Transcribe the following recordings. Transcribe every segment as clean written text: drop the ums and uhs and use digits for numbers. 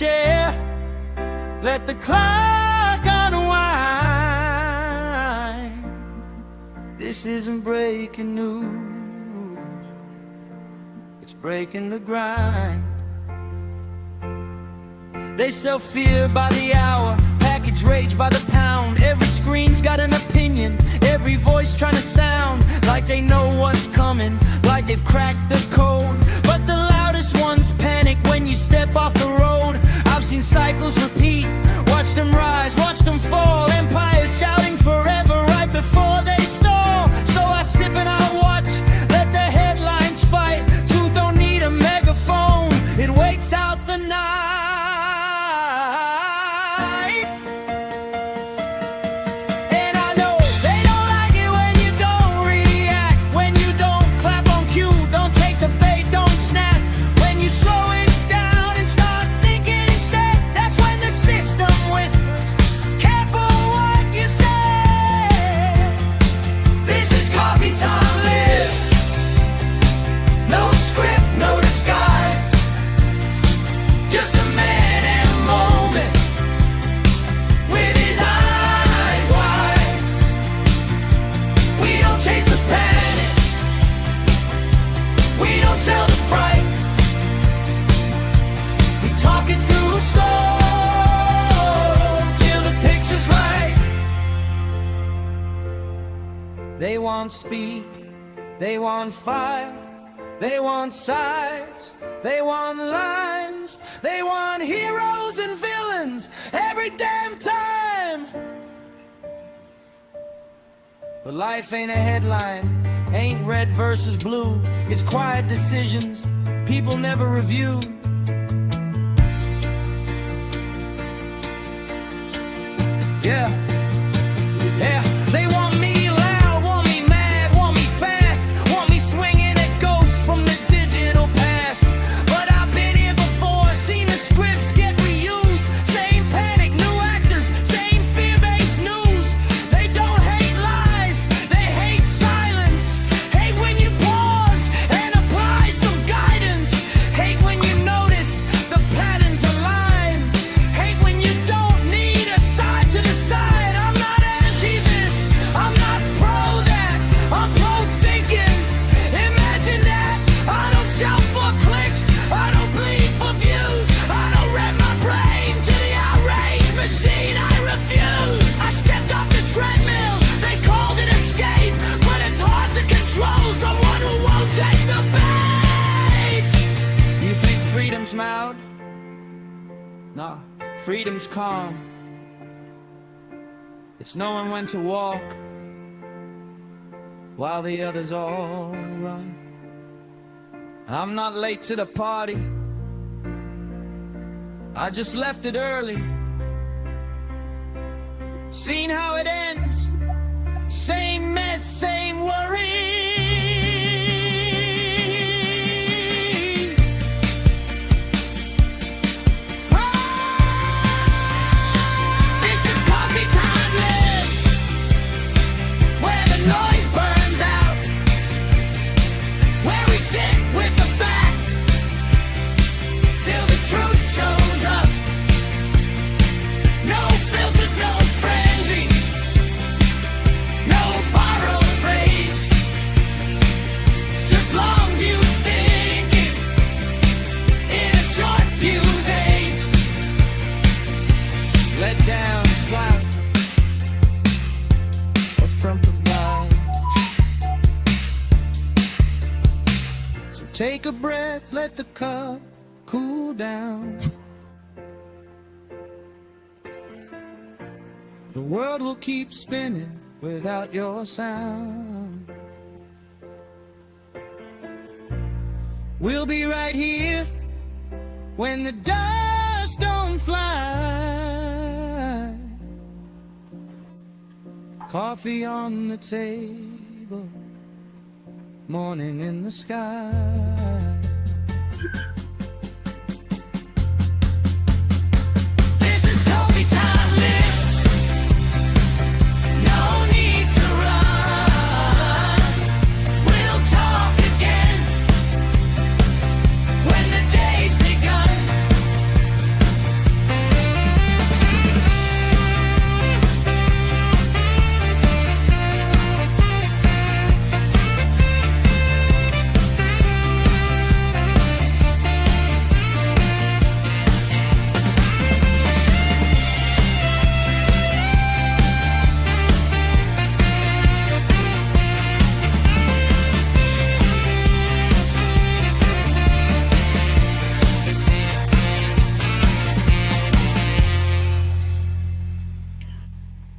share. Let the clock unwind. This isn't breaking news, it's breaking the grind. They sell fear by the hour, package rage by the pound. Every screen's got an opinion, every voice trying to sound like they know what's coming, like they've cracked the code. But the loudest ones panic when you step off the road. I've seen cycles repeat, watched them rise, watched them fall. Empires shouting forever right before they stall. So I sip and I watch, let the headlines fight. Truth don't need a megaphone, it waits out the night. They want speed, they want fire, they want sides, they want lines, they want heroes and villains every damn time. But life ain't a headline, ain't red versus blue. It's quiet decisions people never review. Yeah, yeah, they want me. Loud? Nah, freedom's calm. It's knowing when to walk while the others all run. I'm not late to the party, I just left it early. Seen how it ends, same mess, same worry. Take a breath, let the cup cool down. The world will keep spinning without your sound. We'll be right here when the dust don't fly. Coffee on the table, morning in the sky. This is coffee time, live. No need to run. We'll talk again when the day's begun.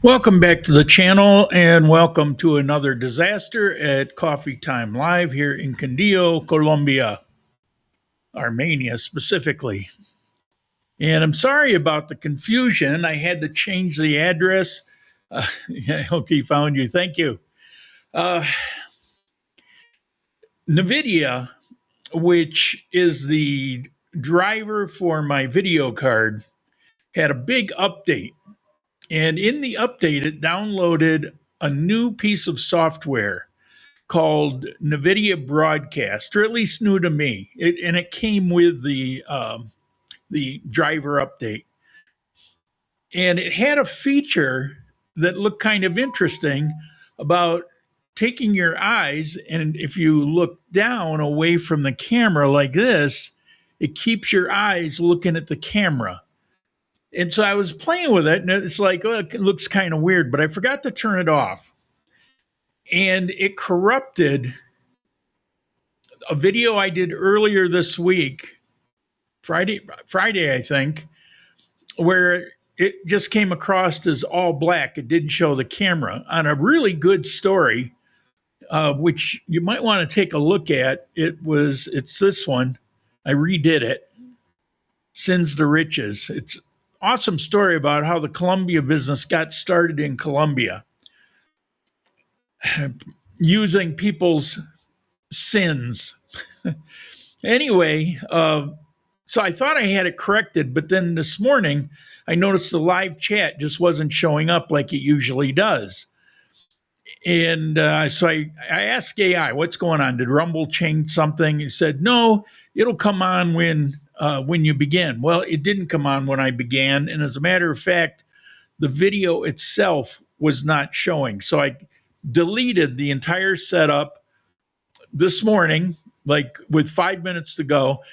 Welcome back to the channel and welcome to another disaster at Coffee Time Live here in Quindío, Colombia, Armenia specifically. And I'm sorry about the confusion. I had to change the address. Okay, found you. Thank you. NVIDIA, which is the driver for my video card, had a big update. And in the update, it downloaded a new piece of software called NVIDIA Broadcast, or at least new to me. And it came with the driver update. And it had a feature that looked kind of interesting about taking your eyes, and if you look down away from the camera like this, it keeps your eyes looking at the camera. And so I was playing with it, and it's like, oh, it looks kind of weird, but I forgot to turn it off. And it corrupted a video I did earlier this week, Friday, I think, where it just came across as all black. It didn't show the camera on a really good story, which you might want to take a look at. It's this one. I redid it. Sins to Riches. It's awesome story about how the Colombia business got started in Colombia, using people's sins. Anyway, so I thought I had it corrected, but then this morning I noticed the live chat just wasn't showing up like it usually does. And so I asked AI, what's going on? Did Rumble change something? He said, no, it'll come on when you begin. Well, it didn't come on when I began. And as a matter of fact, the video itself was not showing. So I deleted the entire setup this morning, like with 5 minutes to go,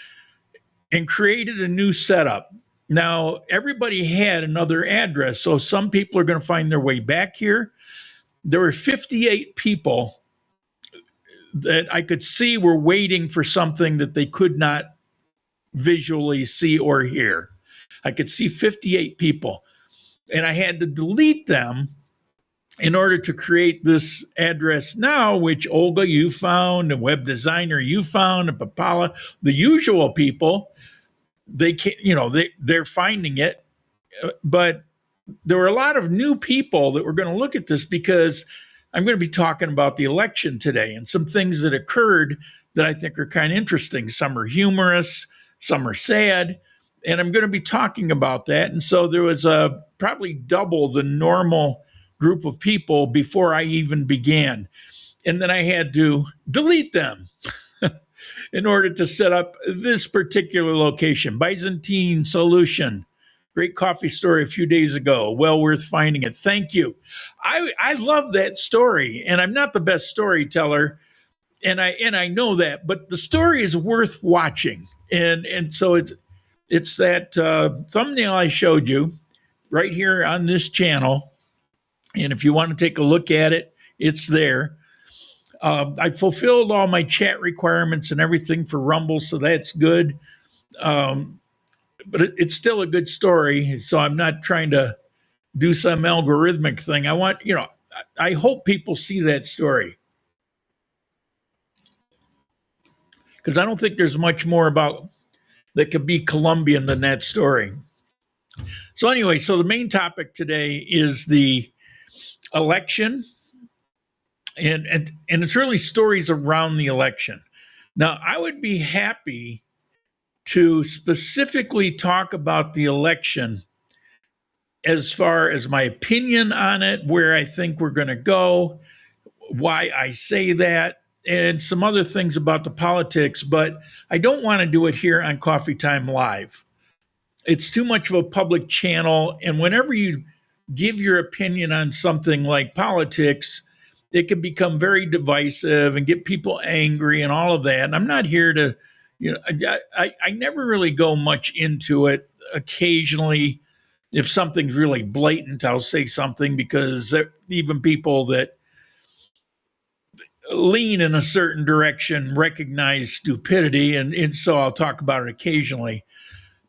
and created a new setup. Now, everybody had another address, so some people are going to find their way back here. There were 58 people that I could see were waiting for something that they could not visually see or hear. I could see 58 people, and I had to delete them in order to create this address now, which Olga, you found, and Web Designer, you found, and Papala, the usual people, they can't, they're finding it. But there were a lot of new people that were going to look at this because I'm going to be talking about the election today and some things that occurred that I think are kind of interesting. Some are humorous, some are sad, and I'm going to be talking about that. And so there was probably double the normal group of people before I even began. And then I had to delete them in order to set up this particular location. Byzantine Solution. Great coffee story a few days ago. Well worth finding it. Thank you. I love that story, and I'm not the best storyteller, and I know that, but the story is worth watching. And so it's that thumbnail I showed you right here on this channel. And if you want to take a look at it, it's there. I fulfilled all my chat requirements and everything for Rumble, so that's good. But it's still a good story. So I'm not trying to do some algorithmic thing. I hope people see that story, because I don't think there's much more about that could be Colombian than that story. So anyway, so the main topic today is the election, and it's really stories around the election. Now, I would be happy to specifically talk about the election as far as my opinion on it, where I think we're going to go, why I say that, and some other things about the politics, but I don't want to do it here on Coffee Time Live. It's too much of a public channel, and whenever you give your opinion on something like politics, it can become very divisive and get people angry and all of that. And I'm not here to, I never really go much into it. Occasionally, if something's really blatant, I'll say something, because even people that lean in a certain direction recognize stupidity, and so I'll talk about it occasionally.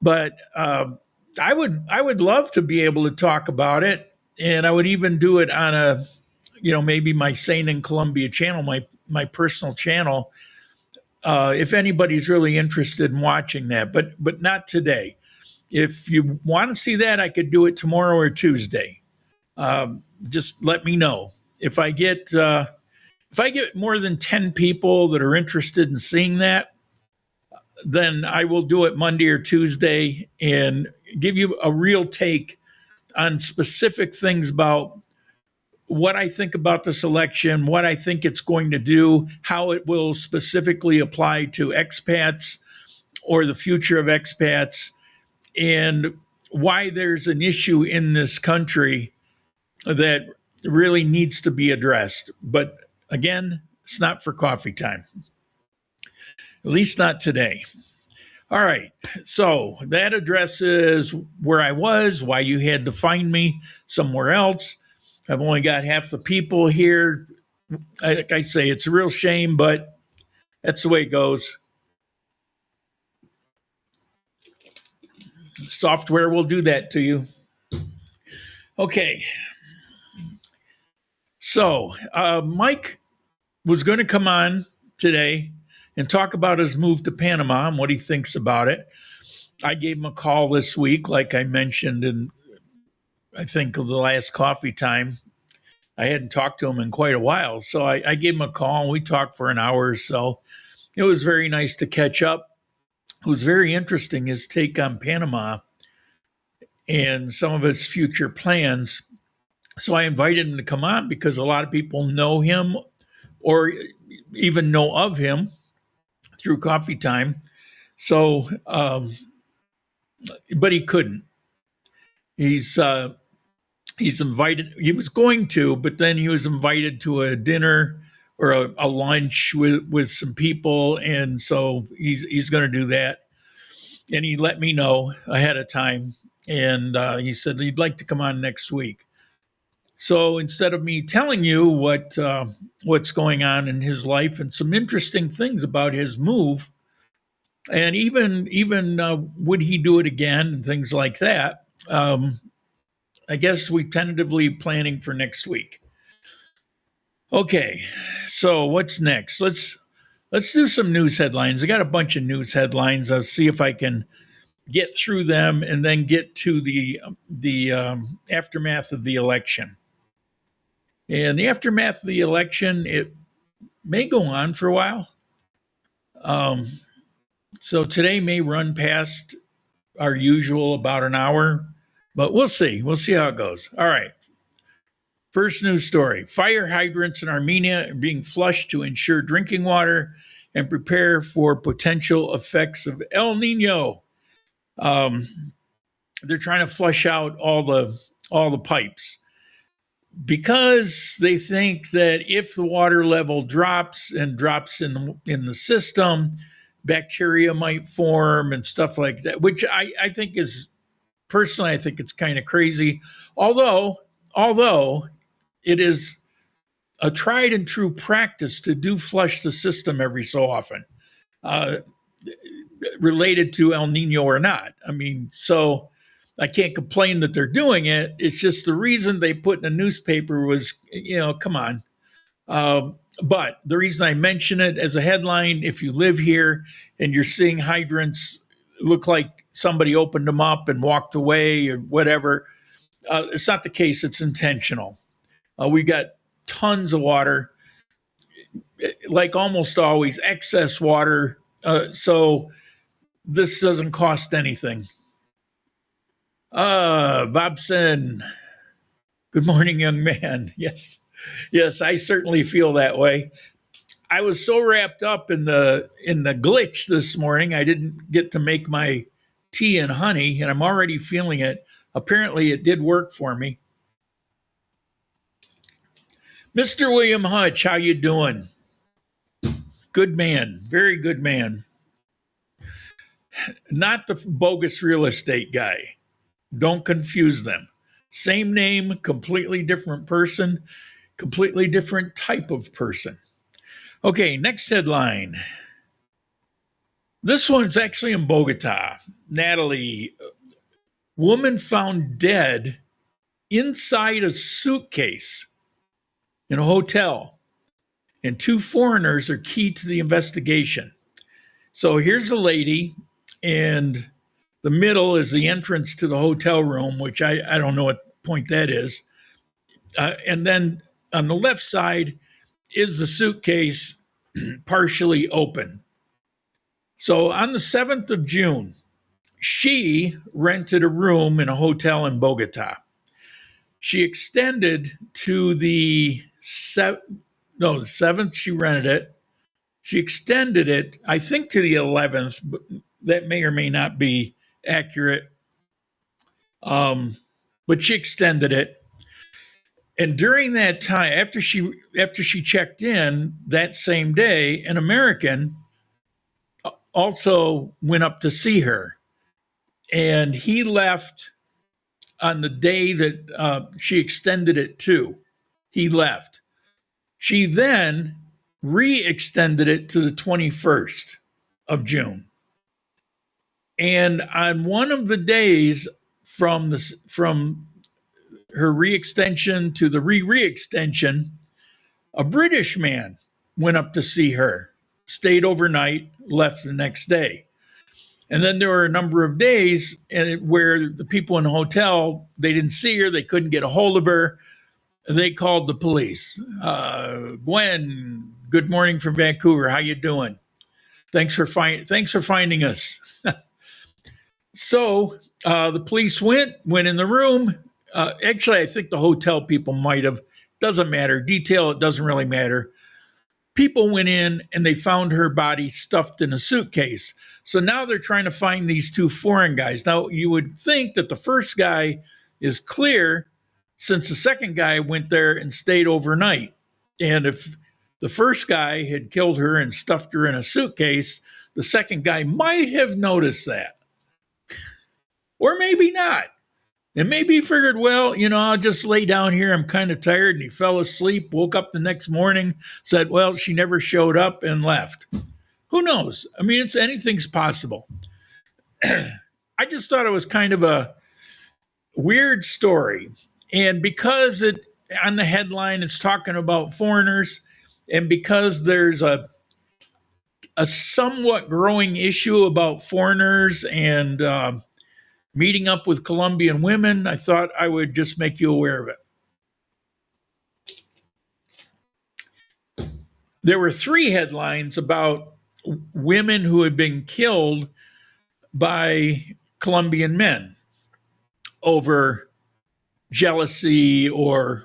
But I would love to be able to talk about it And I would even do it on a, maybe my Sane in Columbia channel, my personal channel, if anybody's really interested in watching that, but not today. If you want to see that, I could do it tomorrow or Tuesday. Just let me know. If I get more than 10 people that are interested in seeing that, then I will do it Monday or Tuesday and give you a real take on specific things about what I think about this election, what I think it's going to do, how it will specifically apply to expats or the future of expats, and why there's an issue in this country that really needs to be addressed. But again, it's not for coffee time, at least not today. All right. So that addresses where I was, why you had to find me somewhere else. I've only got half the people here. Like I say, it's a real shame, but that's the way it goes. Software will do that to you. Okay. So Mike was going to come on today and talk about his move to Panama and what he thinks about it. I gave him a call this week, like I mentioned in, I think, the last coffee time. I hadn't talked to him in quite a while, so I gave him a call and we talked for an hour or so. It was very nice to catch up. It was very interesting, his take on Panama and some of his future plans. So I invited him to come on because a lot of people know him or even know of him through coffee time. So, but he couldn't. He's invited. He was going to, but then he was invited to a dinner or a lunch with some people, and so he's going to do that. And he let me know ahead of time, and he said he'd like to come on next week. So instead of me telling you what's going on in his life and some interesting things about his move, and even would he do it again and things like that, I guess we tentatively planning for next week. Okay, so what's next? Let's do some news headlines. I got a bunch of news headlines. I'll see if I can get through them and then get to the aftermath of the election. And the aftermath of the election, it may go on for a while. So today may run past our usual about an hour, but we'll see. We'll see how it goes. All right. First news story. Fire hydrants in Armenia are being flushed to ensure drinking water and prepare for potential effects of El Nino. They're trying to flush out all the pipes because they think that if the water level drops in the system, bacteria might form and stuff like that, which I think is, personally, I think it's kind of crazy. Although it is a tried and true practice to do flush the system every so often, related to El Nino or not. I mean, so I can't complain that they're doing it. It's just the reason they put in a newspaper was, come on. But the reason I mention it as a headline, if you live here and you're seeing hydrants look like somebody opened them up and walked away or whatever, it's not the case. It's intentional. We got tons of water, like almost always, excess water. So this doesn't cost anything. Bobson, good morning, young man. Yes, I certainly feel that way. I was so wrapped up in the glitch this morning, I didn't get to make my tea and honey, and I'm already feeling it. Apparently, it did work for me. Mr. William Hutch, how you doing? Good man, very good man. Not the bogus real estate guy. Don't confuse them. Same name, completely different person, completely different type of person. Okay, next headline. This one's actually in Bogota. Natalie, woman found dead inside a suitcase in a hotel, and 2 foreigners are key to the investigation. So here's a lady, and the middle is the entrance to the hotel room, which I don't know what point that is. And then on the left side is the suitcase partially open. So on the 7th of June, she rented a room in a hotel in Bogota. She extended to the 7th, she rented it. She extended it, I think, to the 11th, but that may or may not be accurate. But she extended it. And during that time, after she checked in that same day, an American also went up to see her. And he left on the day that she extended it to. He left. She then re-extended it to the 21st of June. And on one of the days from her re-extension to the re-extension, a British man went up to see her, stayed overnight, left the next day. And then there were a number of days where the people in the hotel, they didn't see her, they couldn't get a hold of her. They called the police. Gwen, good morning from Vancouver. How you doing? Thanks for finding us. So the police went in the room. Actually, I think the hotel people might have. Doesn't matter. Detail, it doesn't really matter. People went in and they found her body stuffed in a suitcase. So now they're trying to find these 2 foreign guys. Now, you would think that the first guy is clear since the second guy went there and stayed overnight. And if the first guy had killed her and stuffed her in a suitcase, the second guy might have noticed that. Or maybe not. And maybe he figured, well, I'll just lay down here. I'm kind of tired. And he fell asleep, woke up the next morning, said, well, she never showed up, and left. Who knows? I mean, anything's possible. I just thought it was kind of a weird story. And because on the headline, it's talking about foreigners, and because there's a somewhat growing issue about foreigners and meeting up with Colombian women, I thought I would just make you aware of it. There were 3 headlines about women who had been killed by Colombian men over jealousy or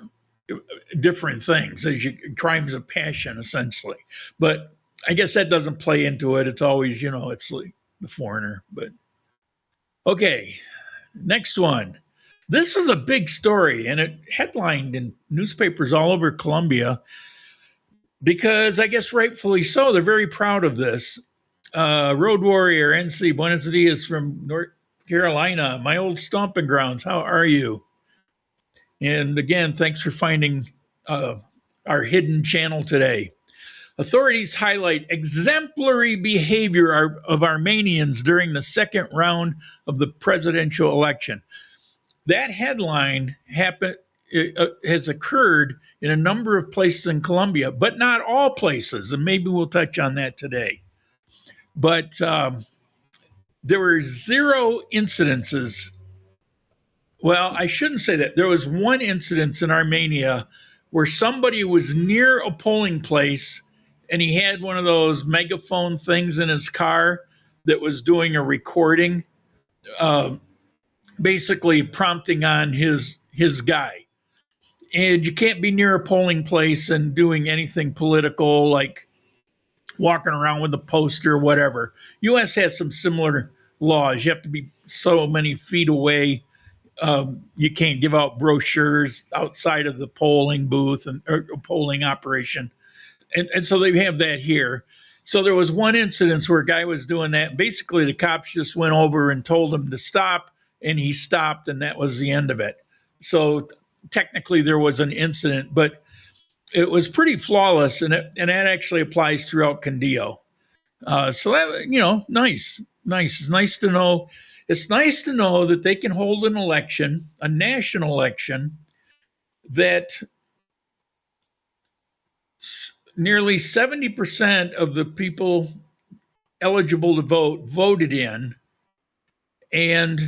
different things, crimes of passion, essentially. But I guess that doesn't play into it. It's always, it's like the foreigner. But okay, next one. This is a big story, and it headlined in newspapers all over Colombia because I guess rightfully so. They're very proud of this. Road Warrior NC, Buenos Dias from North Carolina, my old stomping grounds. How are you? And again, thanks for finding our hidden channel today. Authorities highlight exemplary behavior of Armenians during the second round of the presidential election. That headline has occurred in a number of places in Colombia, but not all places, and maybe we'll touch on that today. But there were 0 incidences. Well, I shouldn't say that. There was 1 incident in Armenia where somebody was near a polling place and he had one of those megaphone things in his car that was doing a recording, basically prompting on his guy. And you can't be near a polling place and doing anything political, like walking around with a poster or whatever. U.S. has some similar laws. You have to be so many feet away. You can't give out brochures outside of the polling booth or polling operation. And so they have that here. So there was 1 incident where a guy was doing that. Basically, the cops just went over and told him to stop, and he stopped, and that was the end of it. So technically there was an incident, but it was pretty flawless, and that actually applies throughout Condillo. So that, nice. It's nice to know. It's nice to know that they can hold an election, a national election, that nearly 70% of the people eligible to vote voted in, and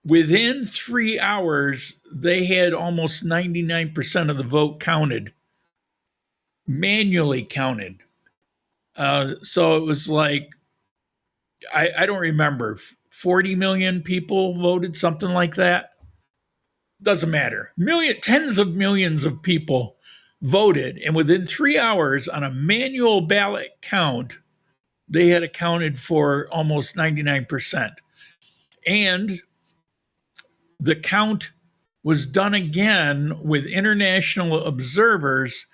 within 3 hours, they had almost 99% of the vote counted, manually counted. So it was like, I don't remember, 40 million people voted, something like that. Doesn't matter. Tens of millions of people voted, and within 3 hours on a manual ballot count, they had accounted for almost 99%. And the count was done again with international observers,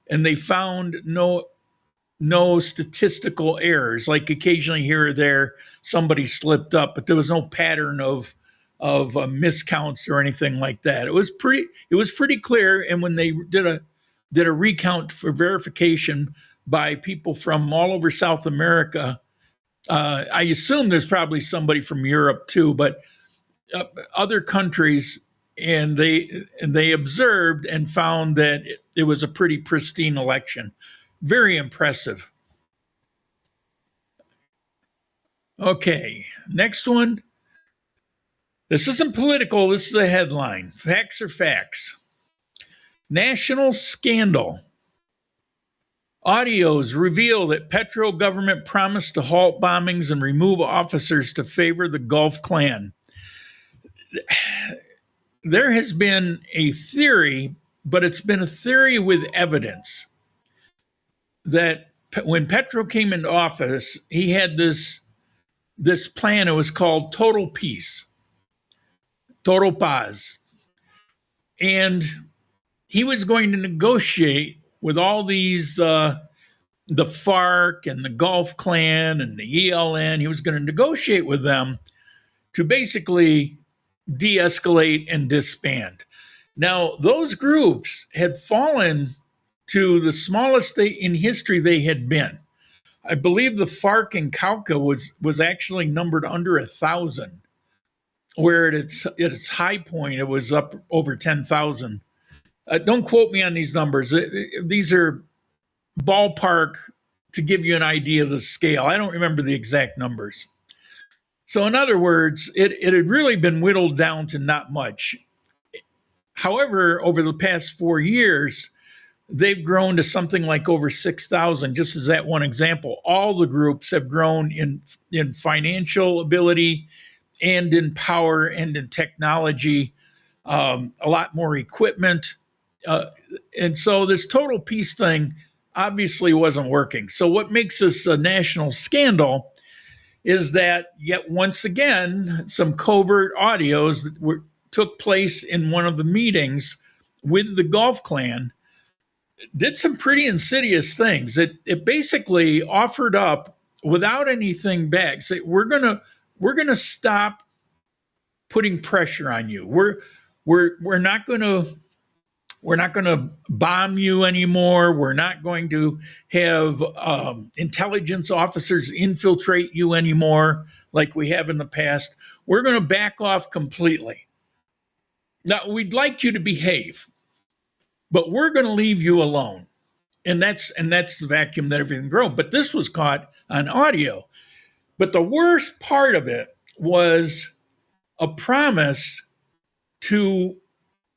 and they found no statistical errors. Like occasionally here or there, somebody slipped up, but there was no pattern of miscounts or anything like that. It was pretty clear. And when they did a recount for verification by people from all over South America, I assume there's probably somebody from Europe too, but other countries, and they observed and found that it was a pretty pristine election. Very impressive. Okay, next one. This isn't political, this is a headline. Facts are facts. National scandal. Audios reveal that Petro government promised to halt bombings and remove officers to favor the Gulf clan. There has been a theory, but it's been a theory with evidence, that when Petro came into office, he had this plan. It was called Total Peace, Total Paz. And he was going to negotiate with all these, the FARC and the Gulf Clan and the ELN. He was going to negotiate with them to basically de-escalate and disband. Now, those groups had fallen to the smallest in history they had been. I believe the FARC in Cauca was actually numbered under 1,000, where at its high point, it was up over 10,000. Don't quote me on these numbers. These are ballpark to give you an idea of the scale. I don't remember the exact numbers. So in other words, it had really been whittled down to not much. However, over the past 4 years, they've grown to something like over 6,000, just as that one example. All the groups have grown in financial ability and in power and in technology, a lot more equipment. And so this Total Peace thing obviously wasn't working. So what makes this a national scandal is that yet once again, some covert audios that took place in one of the meetings with the Gulf Clan did some pretty insidious things. It basically offered up without anything back, say, we're gonna stop putting pressure on you. We're not gonna bomb you anymore. We're not going to have intelligence officers infiltrate you anymore like we have in the past. We're going to back off completely. Now, we'd like you to behave, but we're going to leave you alone. And that's the vacuum that everything grew. But this was caught on audio. But the worst part of it was a promise to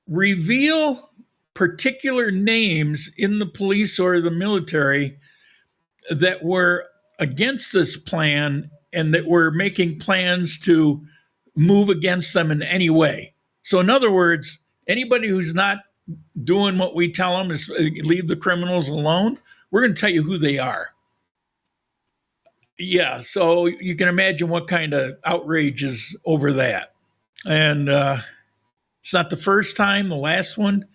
reveal particular names in the police or the military that were against this plan and that were making plans to move against them in any way. So in other words, anybody who's not doing what we tell them is leave the criminals alone, we're going to tell you who they are. Yeah, so you can imagine what kind of outrage is over that. And it's not the first time. The last one,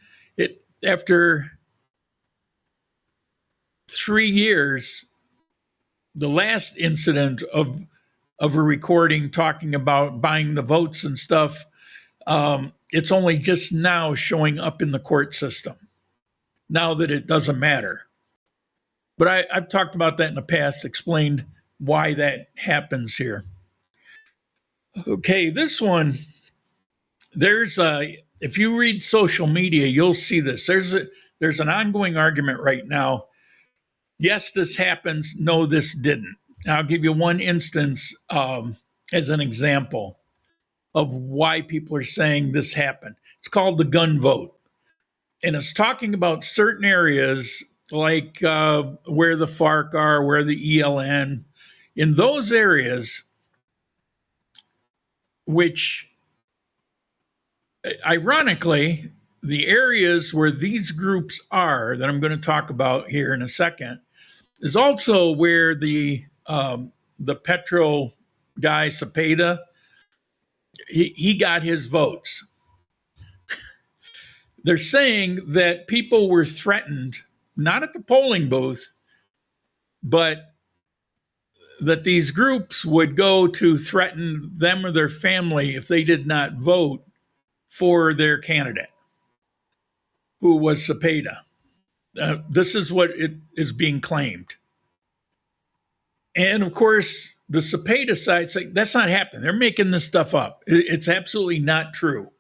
after 3 years, the last incident of a recording talking about buying the votes and stuff, it's only just now showing up in the court system, now that it doesn't matter. But I've talked about that in the past, explained why that happens here. Okay, this one, there's if you read social media, you'll see this. There's an ongoing argument right now. Yes, this happens. No, this didn't. I'll give you one instance as an example of why people are saying this happened. It's called the gun vote. And it's talking about certain areas like where the FARC are, where the ELN, in those areas, which ironically, the areas where these groups are that I'm going to talk about here in a second is also where the Petro guy Cepeda, he got his votes. They're saying that people were threatened, not at the polling booth, but that these groups would go to threaten them or their family if they did not vote for their candidate, who was Cepeda. This is what it is being claimed. And of course, the Cepeda side say that's not happening. They're making this stuff up. It's absolutely not true.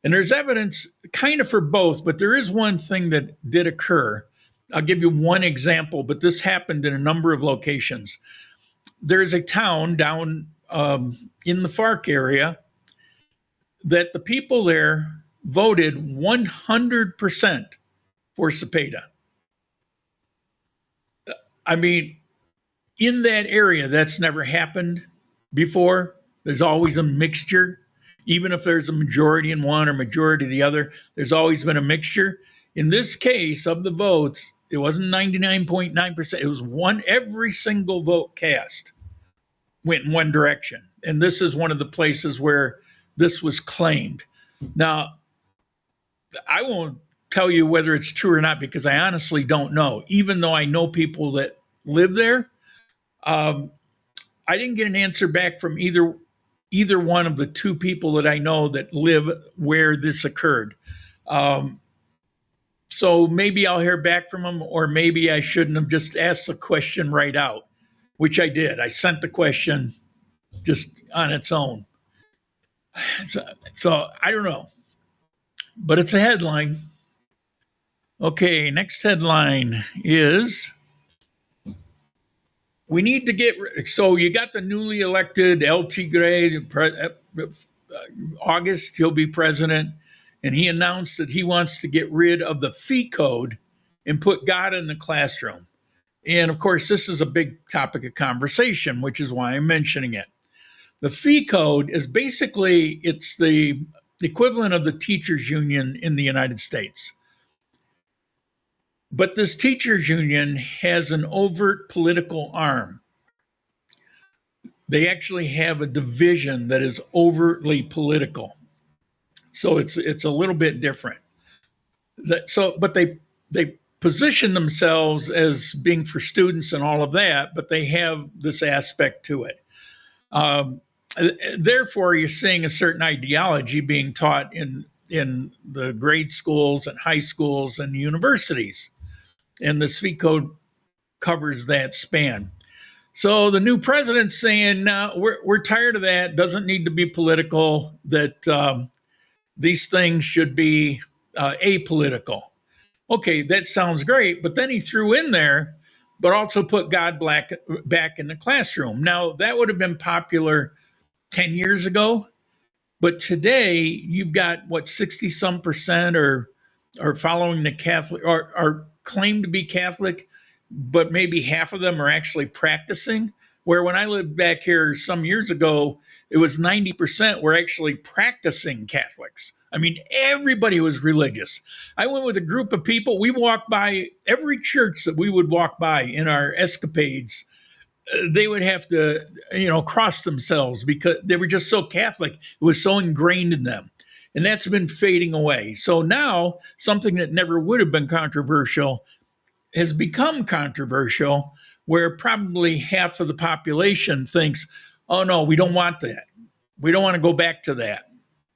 And there's evidence kind of for both, but there is one thing that did occur. I'll give you one example, but this happened in a number of locations. There's a town down in the FARC area that the people there voted 100% for Cepeda. I mean, in that area, that's never happened before. There's always a mixture. Even if there's a majority in one or majority the other, there's always been a mixture. In this case of the votes, it wasn't 99.9%. It was every single vote cast went in one direction. And this is one of the places where this was claimed. Now, I won't tell you whether it's true or not because I honestly don't know. Even though I know people that live there, I didn't get an answer back from either one of the two people that I know that live where this occurred. So maybe I'll hear back from them, or maybe I shouldn't have just asked the question right out, which I did. I sent the question just on its own. So I don't know, but it's a headline. Okay, next headline is we need to get, so you got the newly elected El Tigre, August, he'll be president, and he announced that he wants to get rid of the fee code and put God in the classroom. And of course, this is a big topic of conversation, which is why I'm mentioning it. The fee code is basically, it's the equivalent of the teachers union in the United States. But this teachers union has an overt political arm. They actually have a division that is overtly political. So it's a little bit different. But they position themselves as being for students and all of that, but they have this aspect to it. Therefore, you're seeing a certain ideology being taught in the grade schools and high schools and universities. And this fee code covers that span. So the new president's saying, we're tired of that. Doesn't need to be political, that these things should be apolitical. Okay, that sounds great. But then he threw in there, but also put God back in the classroom. Now, that would have been popular 10 years ago. But today, you've got, 60-some% are following the Catholic, or are claim to be Catholic, but maybe half of them are actually practicing. Where when I lived back here some years ago, it was 90% were actually practicing Catholics. I mean, everybody was religious. I went with a group of people. We walked by every church that we would walk by in our escapades. They would have to, cross themselves because they were just so Catholic. It was so ingrained in them. And that's been fading away. So now something that never would have been controversial has become controversial, where probably half of the population thinks, oh, no, we don't want that. We don't want to go back to that.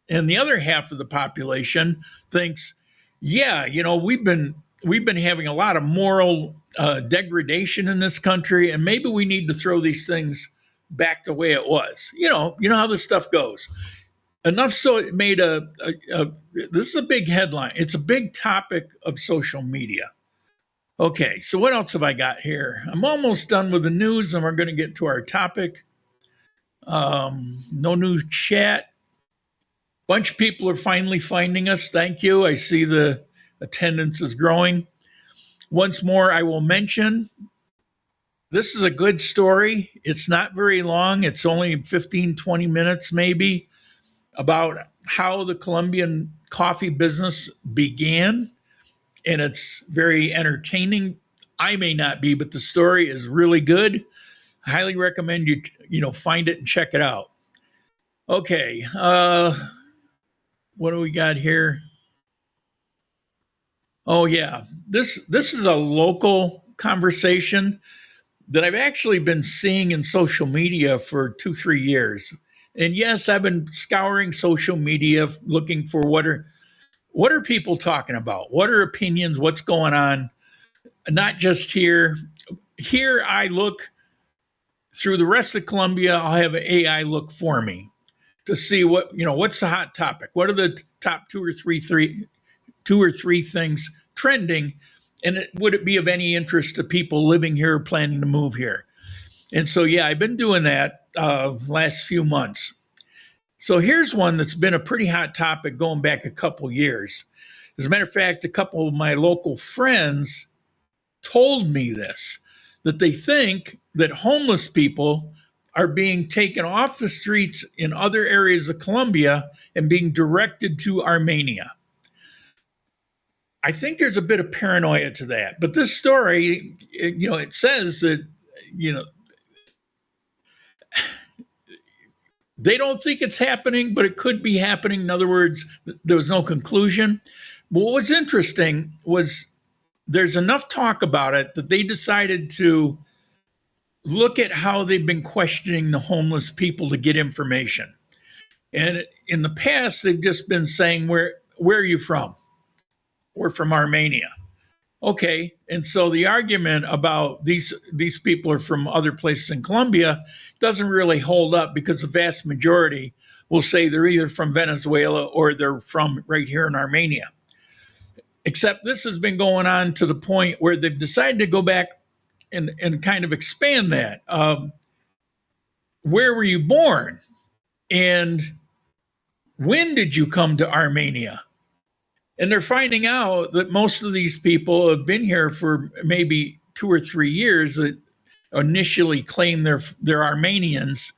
And the other half of the population thinks, yeah, we've been having a lot of moral degradation in this country, and maybe we need to throw these things back the way it was. You know how this stuff goes. enough so it made a this is a big headline. It's a big topic of social media. Okay, so what else have I got here? I'm almost done with the news, and we're going to get to our topic. No new chat. Bunch of people are finally finding us. Thank you. I see the attendance is growing. Once more, I will mention this is a good story. It's not very long. It's only 15, 20 minutes maybe, about how the Colombian coffee business began. And it's very entertaining. I may not be, but the story is really good. I highly recommend you find it and check it out. Okay, what do we got here? Oh yeah, this is a local conversation that I've actually been seeing in social media for 2-3 years. And yes, I've been scouring social media looking for what are people talking about? What are opinions? What's going on? Not just here. Here I look through the rest of Colombia. I'll have AI look for me to see what's the hot topic. What are the top two or three things trending, and would it be of any interest to people living here or planning to move here? And so, yeah, I've been doing that last few months. So here's one that's been a pretty hot topic going back a couple years. As a matter of fact, a couple of my local friends told me this, that they think that homeless people are being taken off the streets in other areas of Colombia and being directed to Armenia. I think there's a bit of paranoia to that. But this story, it says that, they don't think it's happening, but it could be happening. In other words, there was no conclusion. But what was interesting was there's enough talk about it that they decided to look at how they've been questioning the homeless people to get information. And in the past, they've just been saying, where are you from? We're from Armenia. Okay, and so the argument about these people are from other places in Colombia doesn't really hold up, because the vast majority will say they're either from Venezuela or they're from right here in Armenia. Except this has been going on to the point where they've decided to go back and kind of expand that. Where were you born? And when did you come to Armenia? And they're finding out that most of these people have been here for maybe 2 or 3 years, that initially claim they're Armenians.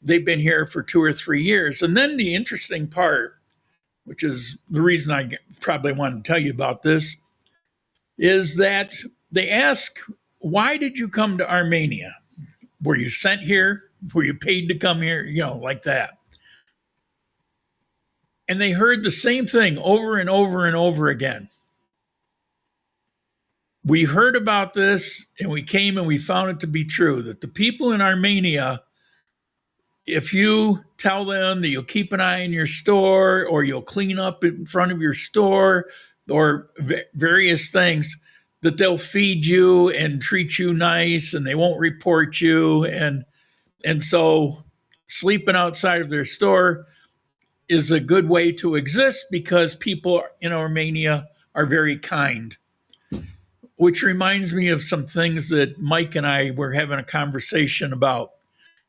They've been here for 2 or 3 years. And then the interesting part, which is the reason I probably wanted to tell you about this, is that they ask, why did you come to Armenia? Were you sent here? Were you paid to come here? Like that. And they heard the same thing over and over and over again. We heard about this, and we came and we found it to be true, that the people in Armenia, if you tell them that you'll keep an eye on your store, or you'll clean up in front of your store, or various things, that they'll feed you and treat you nice, and they won't report you. And so sleeping outside of their store is a good way to exist, because people in Armenia are very kind. Which reminds me of some things that Mike and I were having a conversation about.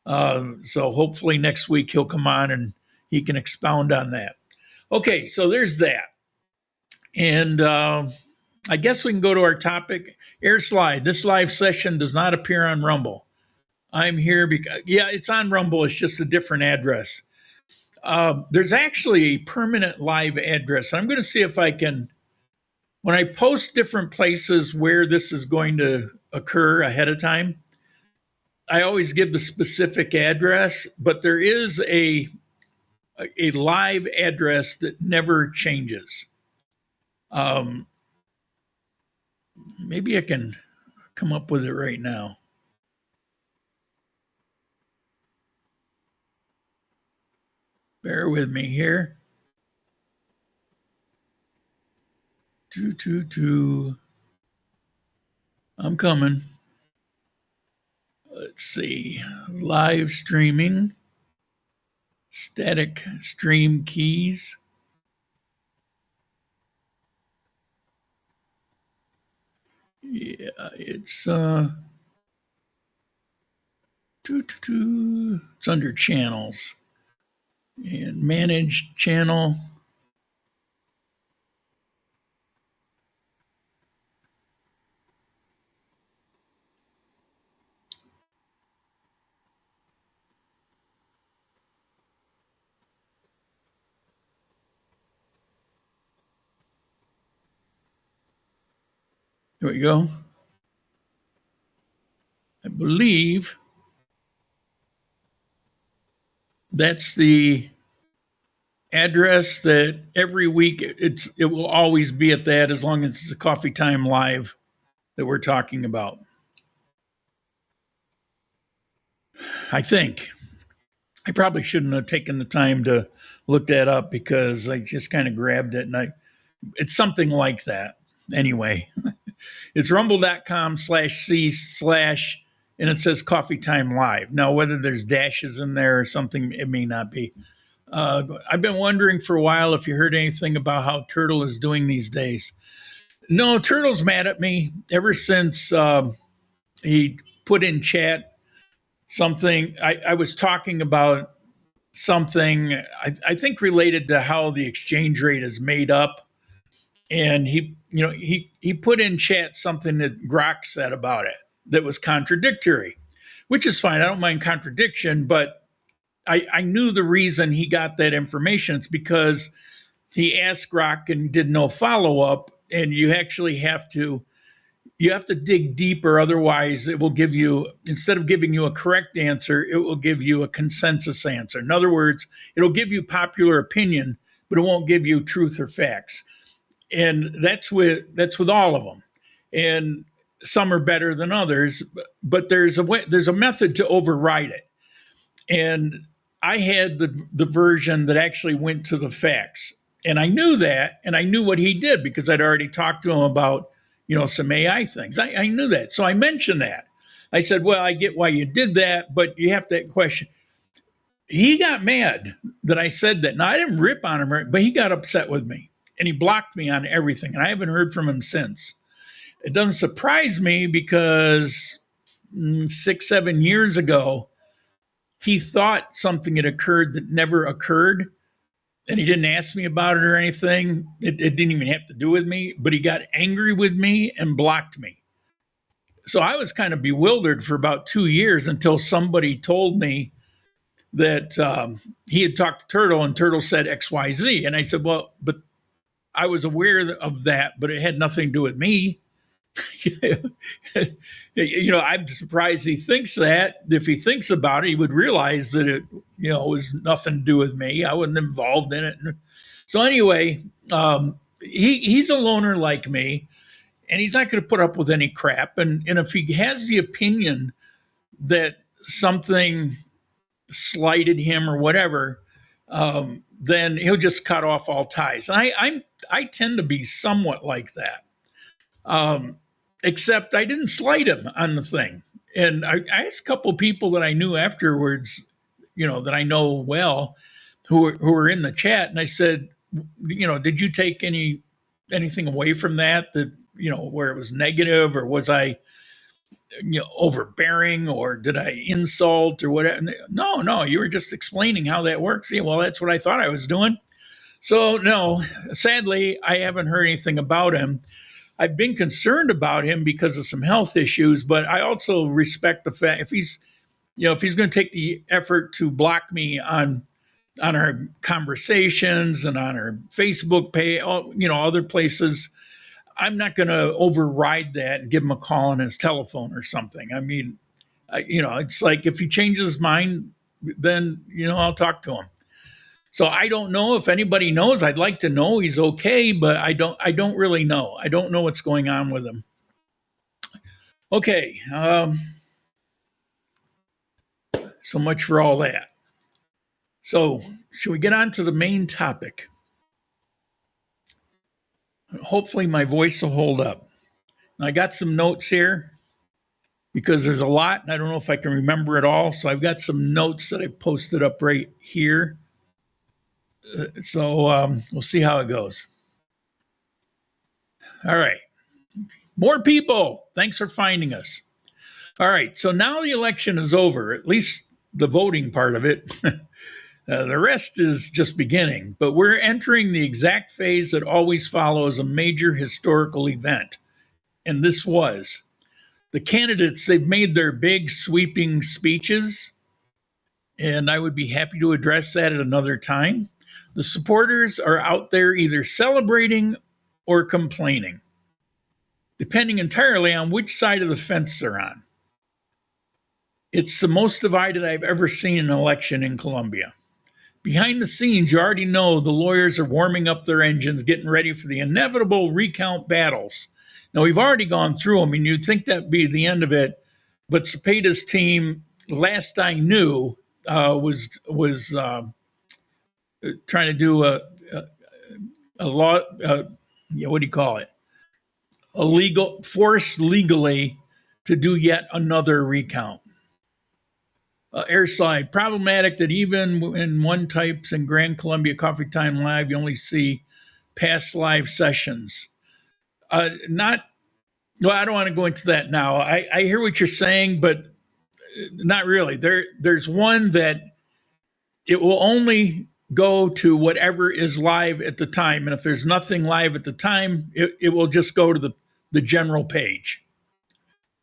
So hopefully next week he'll come on and he can expound on that. Okay, so there's that. And I guess we can go to our topic. AirSlide, this live session does not appear on Rumble. I'm here because, it's on Rumble. It's just a different address. There's actually a permanent live address. I'm going to see if I can, when I post different places where this is going to occur ahead of time, I always give the specific address, but there is a live address that never changes. Maybe I can come up with it right now. Bear with me here. I'm coming. Let's see. Live streaming. Static stream keys. Yeah, it's it's under channels and manage channel. There we go. I believe that's the address that every week it will always be at that as long as it's a Coffee Time Live that we're talking about. I think. I probably shouldn't have taken the time to look that up because I just kind of grabbed it and it's something like that. Anyway, it's rumble.com/c/ and it says Coffee Time Live. Now, whether there's dashes in there or something, it may not be. I've been wondering for a while if you heard anything about how Turtle is doing these days. No, Turtle's mad at me ever since he put in chat something. I was talking about something, I think related to how the exchange rate is made up. And he put in chat something that Grok said about it that was contradictory, which is fine. I don't mind contradiction, but I knew the reason he got that information. It's because he asked Grok and did no follow up, and you actually have to dig deeper. Otherwise, it will give you, instead of giving you a correct answer, it will give you a consensus answer. In other words, it'll give you popular opinion, but it won't give you truth or facts. And that's with all of them. And some are better than others, but there's a method to override it. And I had the version that actually went to the facts. And I knew that, and I knew what he did because I'd already talked to him about, some AI things. I knew that. So I mentioned that. I said, well, I get why you did that, but you have to question. He got mad that I said that. Now, I didn't rip on him, but he got upset with me. And he blocked me on everything. And I haven't heard from him since. It doesn't surprise me because 6-7 years ago, he thought something had occurred that never occurred. And he didn't ask me about it or anything. It didn't even have to do with me. But he got angry with me and blocked me. So I was kind of bewildered for about 2 years until somebody told me that he had talked to Turtle and Turtle said XYZ. And I said, well, but I was aware of that, but it had nothing to do with me. I'm surprised he thinks that. If he thinks about it, he would realize that it, was nothing to do with me. I wasn't involved in it. So anyway, he's a loner like me, and he's not going to put up with any crap. And if he has the opinion that something slighted him or whatever, then he'll just cut off all ties. And I tend to be somewhat like that, except I didn't slight him on the thing. And I asked a couple of people that I knew afterwards, that I know well, who were in the chat, and I said, did you take anything away from that where it was negative, or was I overbearing, or did I insult or whatever? No, you were just explaining how that works. Yeah, well, that's what I thought I was doing. So no, sadly, I haven't heard anything about him. I've been concerned about him because of some health issues, but I also respect the fact if he's going to take the effort to block me on our conversations and on our Facebook page, other places, I'm not going to override that and give him a call on his telephone or something. I mean, it's like if he changes his mind, then, I'll talk to him. So I don't know if anybody knows. I'd like to know he's okay, but I don't really know. I don't know what's going on with him. Okay. So much for all that. So should we get on to the main topic? Hopefully my voice will hold up. I got some notes here because there's a lot, and I don't know if I can remember it all. So I've got some notes that I posted up right here So we'll see how it goes. All right. More people. Thanks for finding us. All right. So now the election is over, at least the voting part of it. The rest is just beginning, but we're entering the exact phase that always follows a major historical event. And this was the candidates, they've made their big sweeping speeches, and I would be happy to address that at another time. The supporters are out there either celebrating or complaining, depending entirely on which side of the fence they're on. It's the most divided I've ever seen an election in Colombia. Behind the scenes, you already know the lawyers are warming up their engines, getting ready for the inevitable recount battles. Now, we've already gone through them, and you'd think that'd be the end of it, but Cepeda's team, last I knew, was trying to do a law, what do you call it? A legal force legally to do yet another recount. Air slide, problematic that even in one types in Grand Columbia Coffee Time Live, you only see past live sessions. Well, I don't want to go into that now. I hear what you're saying, but not really. There's one that it will only go to whatever is live at the time. And if there's nothing live at the time, it will just go to the general page.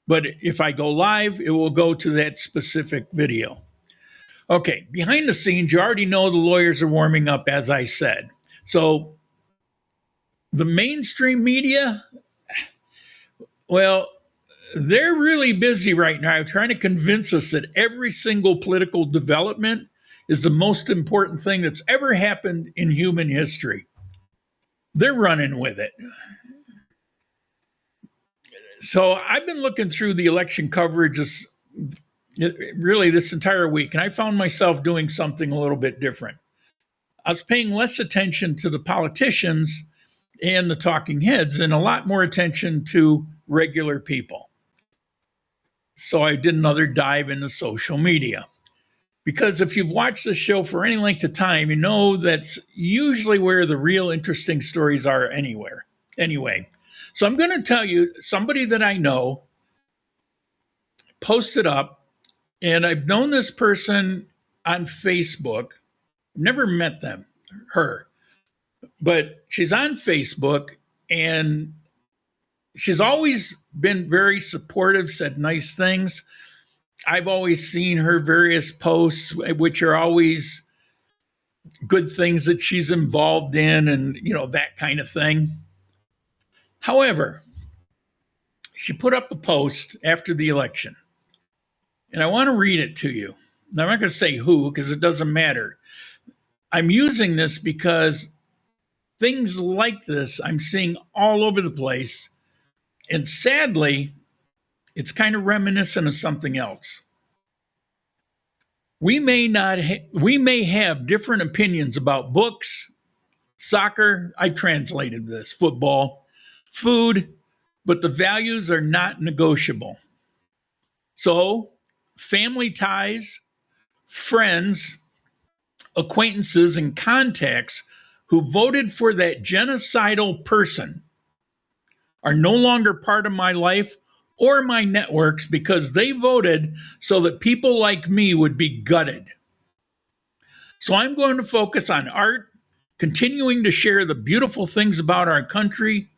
But if I go live, it will go to that specific video. Okay, behind the scenes, you already know the lawyers are warming up, as I said. So the mainstream media, well, they're really busy right now trying to convince us that every single political development is the most important thing that's ever happened in human history. They're running with it. So I've been looking through the election coverage really this entire week, and I found myself doing something a little bit different. I was paying less attention to the politicians and the talking heads and a lot more attention to regular people. So I did another dive into social media. Because if you've watched this show for any length of time, you know that's usually where the real interesting stories are anyway. So I'm going to tell you, somebody that I know posted up, and I've known this person on Facebook. I've never met her, but she's on Facebook, and she's always been very supportive, said nice things. I've always seen her various posts, which are always good things that she's involved in and, that kind of thing. However, she put up a post after the election, and I want to read it to you. Now, I'm not going to say who because it doesn't matter. I'm using this because things like this I'm seeing all over the place, and sadly, it's kind of reminiscent of something else. We may have different opinions about books, soccer, I translated this, football, food, but the values are not negotiable. So, family ties, friends, acquaintances, and contacts who voted for that genocidal person are no longer part of my life or my networks because they voted so that people like me would be gutted. So I'm going to focus on art, continuing to share the beautiful things about our country,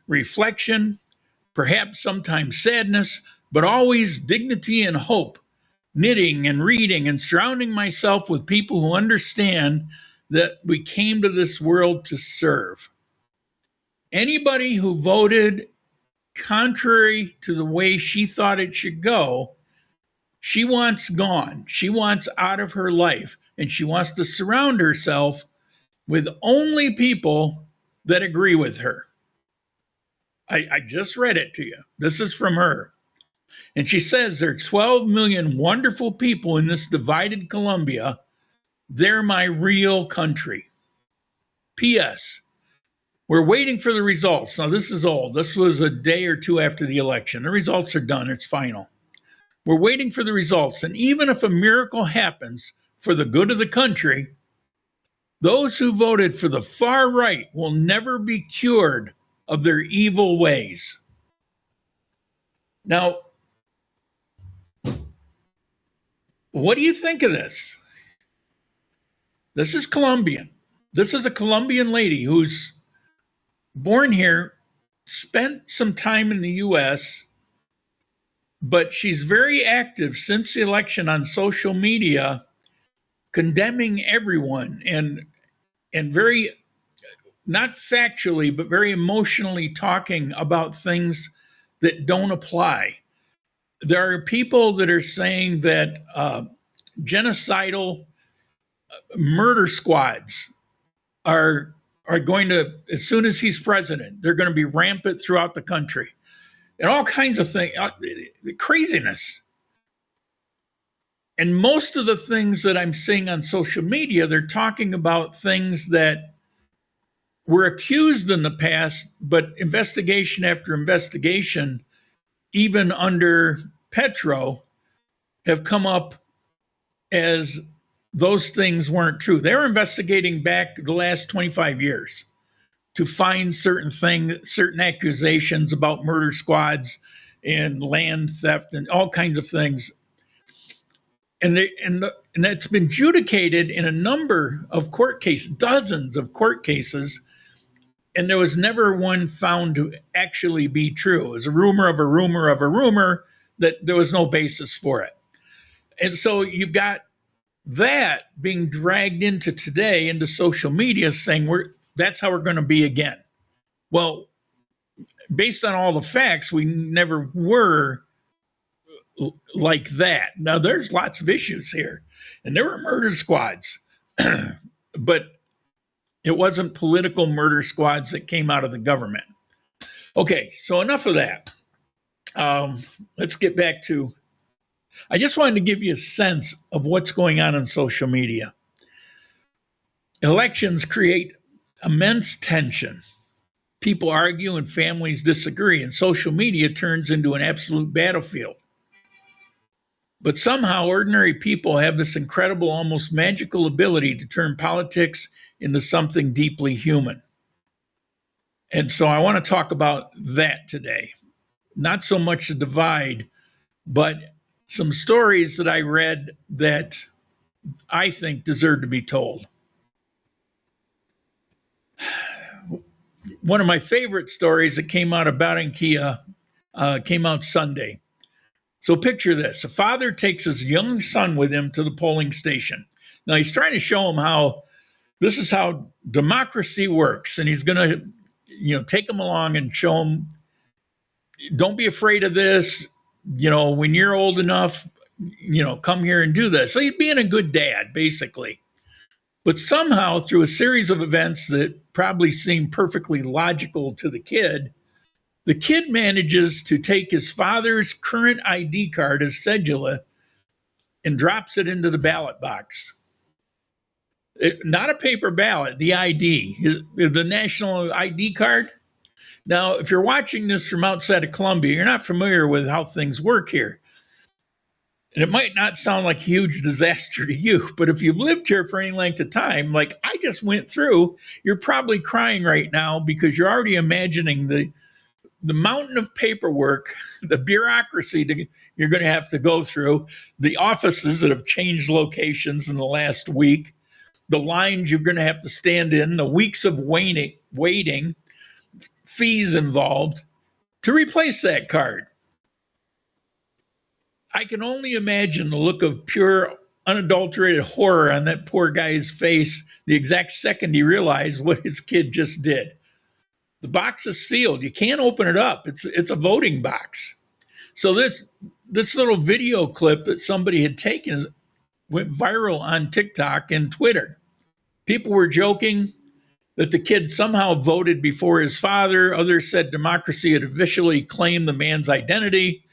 reflection, perhaps sometimes sadness, but always dignity and hope, knitting and reading and surrounding myself with people who understand that we came to this world to serve. Anybody who voted contrary to the way she thought it should go, she wants gone. She wants out of her life, and she wants to surround herself with only people that agree with her. I just read it to you. This is from her. And she says there are 12 million wonderful people in this divided Colombia. They're my real country. P.S. We're waiting for the results. Now, this is old. This was a day or two after the election. The results are done. It's final. We're waiting for the results. And even if a miracle happens for the good of the country, Those who voted for the far right will never be cured of their evil ways. Now, what do you think of this? This is Colombian. This is a Colombian lady who's born here, spent some time in the US, but she's very active since the election on social media, condemning everyone and very, not factually, but very emotionally talking about things that don't apply. There are people that are saying that genocidal murder squads are going to, as soon as he's president, they're going to be rampant throughout the country, and all kinds of things, craziness. And most of the things that I'm seeing on social media, they're talking about things that were accused in the past, but investigation after investigation, even under Petro, have come up as those things weren't true. They're investigating back the last 25 years to find certain accusations about murder squads and land theft and all kinds of things. And that's been adjudicated in a number of court cases, dozens of court cases, and there was never one found to actually be true. It was a rumor of a rumor of a rumor that there was no basis for it. And so you've got that being dragged into today, into social media, saying that's how we're going to be again. Well, based on all the facts, we never were like that. Now, there's lots of issues here, and there were murder squads, but it wasn't political murder squads that came out of the government. Okay, so enough of that. Let's get back to, I just wanted to give you a sense of what's going on social media. Elections create immense tension. People argue and families disagree, and social media turns into an absolute battlefield. But somehow ordinary people have this incredible, almost magical ability to turn politics into something deeply human. And so I want to talk about that today. Not so much the divide, but some stories that I read that I think deserve to be told. One of my favorite stories that came out of Barranquilla came out Sunday. So picture this. A father takes his young son with him to the polling station. Now he's trying to show him how this is how democracy works. And he's going to, take him along and show him, don't be afraid of this. When you're old enough, come here and do this. So he's being a good dad, basically. But somehow through a series of events that probably seem perfectly logical to the kid manages to take his father's current ID card, his cedula, and drops it into the ballot box. Not a paper ballot, the ID, the national ID card. Now, if you're watching this from outside of Columbia, you're not familiar with how things work here. And it might not sound like a huge disaster to you, but if you've lived here for any length of time, like I just went through, you're probably crying right now because you're already imagining the mountain of paperwork, the bureaucracy you're going to have to go through, the offices that have changed locations in the last week, the lines you're going to have to stand in, the weeks of waiting, fees involved to replace that card. I can only imagine the look of pure, unadulterated horror on that poor guy's face the exact second he realized what his kid just did. The box is sealed. You can't open it up. It's a voting box. So this little video clip that somebody had taken went viral on TikTok and Twitter. People were joking that the kid somehow voted before his father. Others said democracy had officially claimed the man's identity.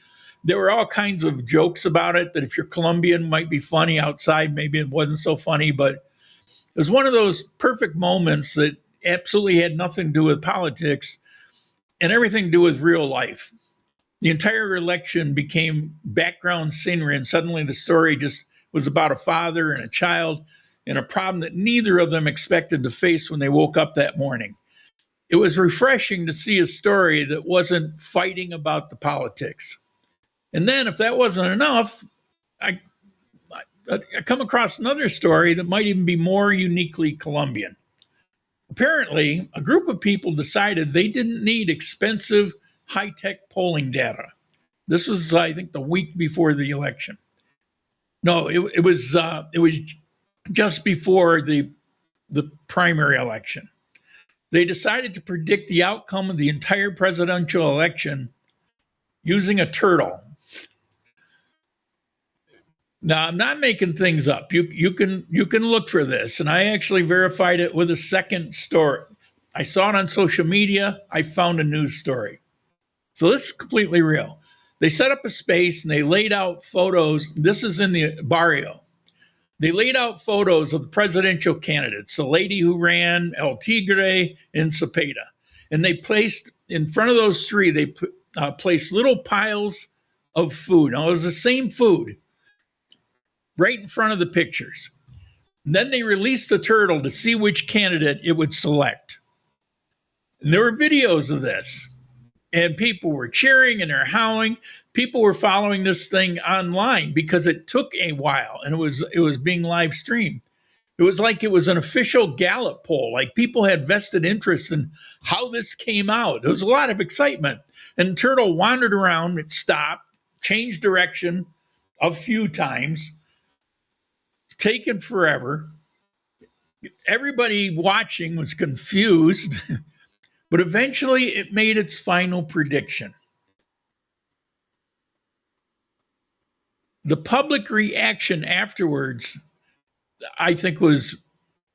There were all kinds of jokes about it, that if you're Colombian, might be funny outside. Maybe it wasn't so funny, but it was one of those perfect moments that absolutely had nothing to do with politics and everything to do with real life. The entire election became background scenery, and suddenly the story just was about a father and a child and a problem that neither of them expected to face when they woke up that morning. It was refreshing to see a story that wasn't fighting about the politics. And then, if that wasn't enough, I, I come across another story that might even be more uniquely Colombian. Apparently, a group of people decided they didn't need expensive, high tech polling data. This was, I think, the week before the election. No, it was just before the primary election. They decided to predict the outcome of the entire presidential election using a turtle. Now, I'm not making things up. You can look for this, and I actually verified it with a second story. I saw it on social media. I found a news story. So this is completely real. They set up a space and they laid out photos. This is in the barrio. They laid out photos of the presidential candidates, the lady who ran, El Tigre, and Cepeda. And they placed, in front of those three, they placed little piles of food. Now, it was the same food right in front of the pictures. And then they released the turtle to see which candidate it would select. And there were videos of this. And people were cheering and they're howling. People were following this thing online because it took a while and it was being live streamed. It was like it was an official Gallup poll. Like people had vested interest in how this came out. There was a lot of excitement. And Turtle wandered around, it stopped, changed direction a few times, taken forever. Everybody watching was confused. But eventually it made its final prediction. The public reaction afterwards, I think, was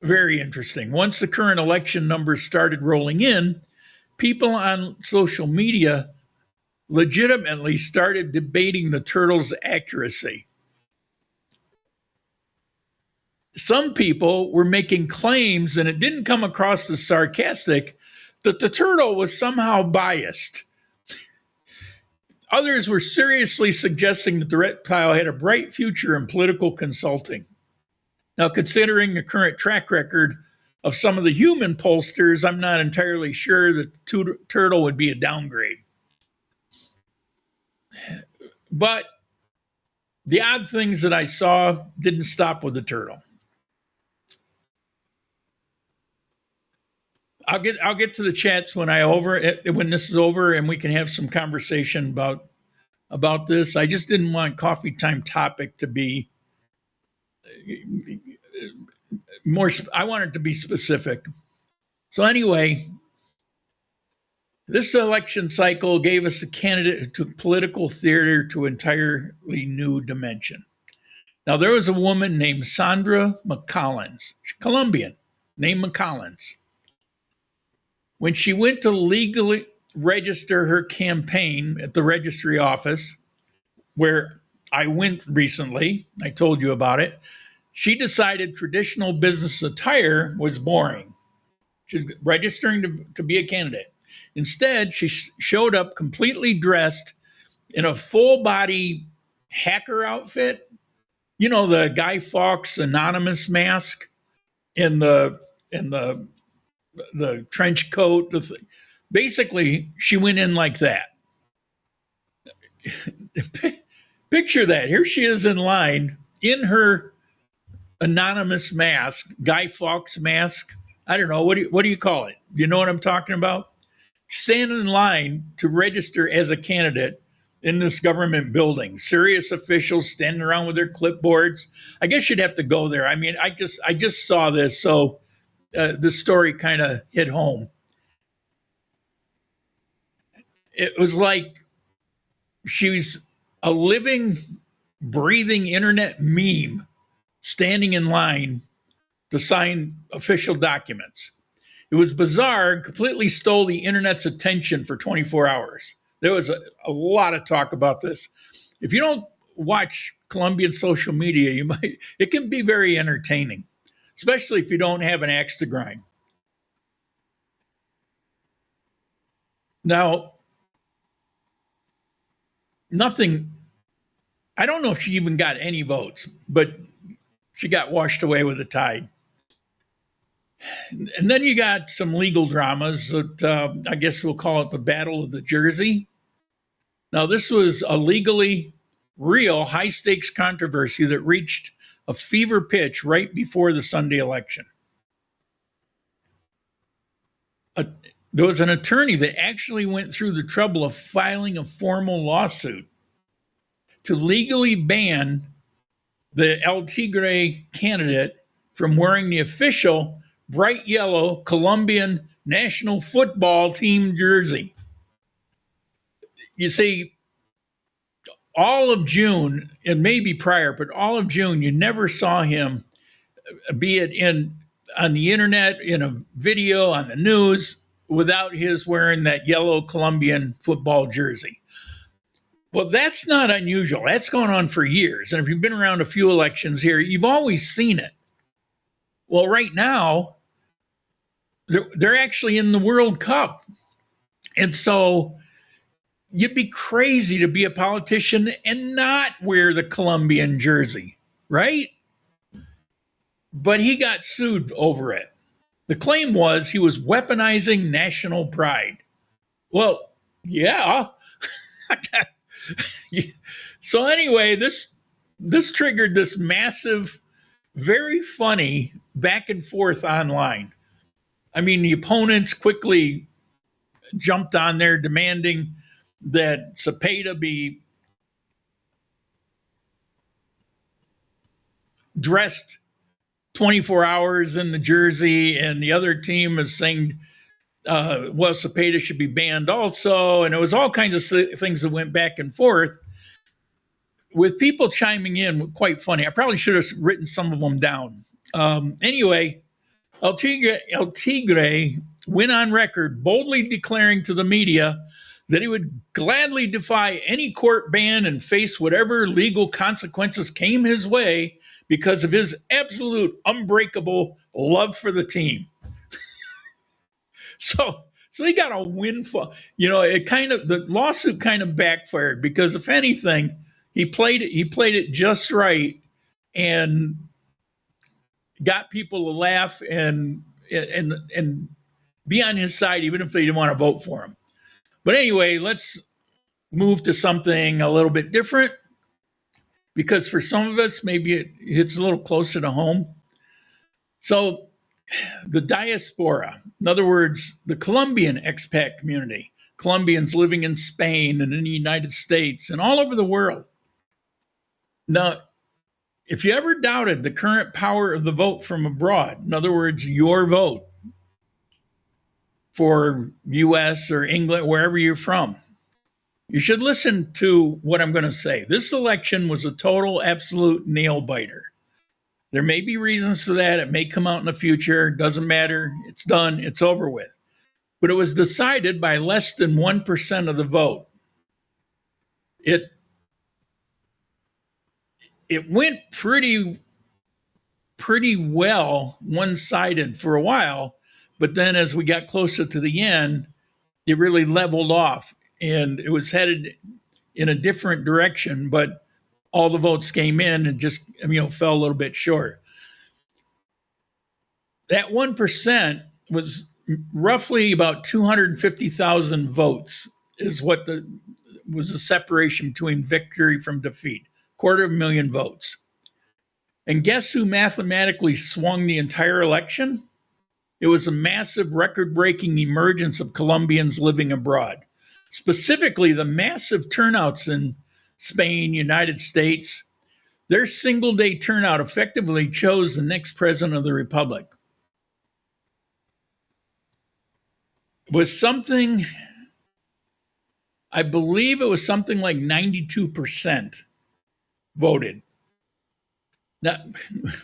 very interesting. Once the current election numbers started rolling in, people on social media legitimately started debating the turtle's accuracy. Some people were making claims, and it didn't come across as sarcastic, that the turtle was somehow biased. Others were seriously suggesting that the reptile had a bright future in political consulting. Now, considering the current track record of some of the human pollsters, I'm not entirely sure that the turtle would be a downgrade. But the odd things that I saw didn't stop with the turtle. I'll get to the chats when this is over, and we can have some conversation about this. I just didn't want coffee time topic to be more. I wanted to be specific. So anyway, this election cycle gave us a candidate who took political theater to an entirely new dimension. Now, there was a woman named Sandra McCollins, Colombian, named McCollins. When she went to legally register her campaign at the registry office, where I went recently, I told you about it, she decided traditional business attire was boring. She's registering to be a candidate. Instead, she showed up completely dressed in a full body hacker outfit. You know, the Guy Fawkes anonymous mask and the trench coat. Basically, she went in like that. Picture that. Here she is in line in her anonymous mask, Guy Fawkes mask. I don't know. What do you call it? Do you know what I'm talking about? Standing in line to register as a candidate in this government building. Serious officials standing around with their clipboards. I guess you'd have to go there. I mean, I just saw this, so the story kind of hit home. It was like she's a living, breathing internet meme standing in line to sign official documents. It was bizarre and completely stole the internet's attention for 24 hours. There was a lot of talk about this. If you don't watch Colombian social media, it can be very entertaining, especially if you don't have an axe to grind. Now, I don't know if she even got any votes, but she got washed away with the tide. And then you got some legal dramas that I guess we'll call it the Battle of the Jersey. Now, this was a legally real high stakes controversy that reached a fever pitch right before the Sunday election. There was an attorney that actually went through the trouble of filing a formal lawsuit to legally ban the El Tigre candidate from wearing the official bright yellow Colombian national football team jersey. You see, all of June, and maybe prior, but all of June, you never saw him, be it on the internet, in a video, on the news, without his wearing that yellow Colombian football jersey. Well, that's not unusual. That's gone on for years. And if you've been around a few elections here, you've always seen it. Well, right now, they're actually in the World Cup. And so you'd be crazy to be a politician and not wear the Colombian jersey, right? But he got sued over it. The claim was he was weaponizing national pride. Well, yeah. So anyway, this triggered this massive, very funny back and forth online. I mean, the opponents quickly jumped on there demanding that Cepeda be dressed 24 hours in the jersey, and the other team is saying, well, Cepeda should be banned also. And it was all kinds of things that went back and forth with people chiming in. Quite funny. I probably should have written some of them down. Anyway, El Tigre went on record boldly declaring to the media that he would gladly defy any court ban and face whatever legal consequences came his way because of his absolute unbreakable love for the team. So he got a windfall. The lawsuit kind of backfired because, if anything, he played it just right and got people to laugh and be on his side, even if they didn't want to vote for him. But anyway, let's move to something a little bit different, because for some of us, maybe it hits a little closer to home. So the diaspora, in other words, the Colombian expat community, Colombians living in Spain and in the United States and all over the world. Now, if you ever doubted the current power of the vote from abroad, in other words, your vote for US or England, wherever you're from, you should listen to what I'm going to say. This election was a total, absolute nail biter. There may be reasons for that. It may come out in the future. Doesn't matter. It's done. It's over with. But it was decided by less than 1% of the vote. It went pretty well one-sided for a while, but then as we got closer to the end, it really leveled off, and it was headed in a different direction, but all the votes came in and just, fell a little bit short. That 1% was roughly about 250,000 votes is what was the separation between victory from defeat. 250,000 votes. And guess who mathematically swung the entire election? It was a massive record-breaking emergence of Colombians living abroad. Specifically, the massive turnouts in Spain, United States. Their single-day turnout effectively chose the next president of the republic. Was something, I believe it was something like 92% voted. Now,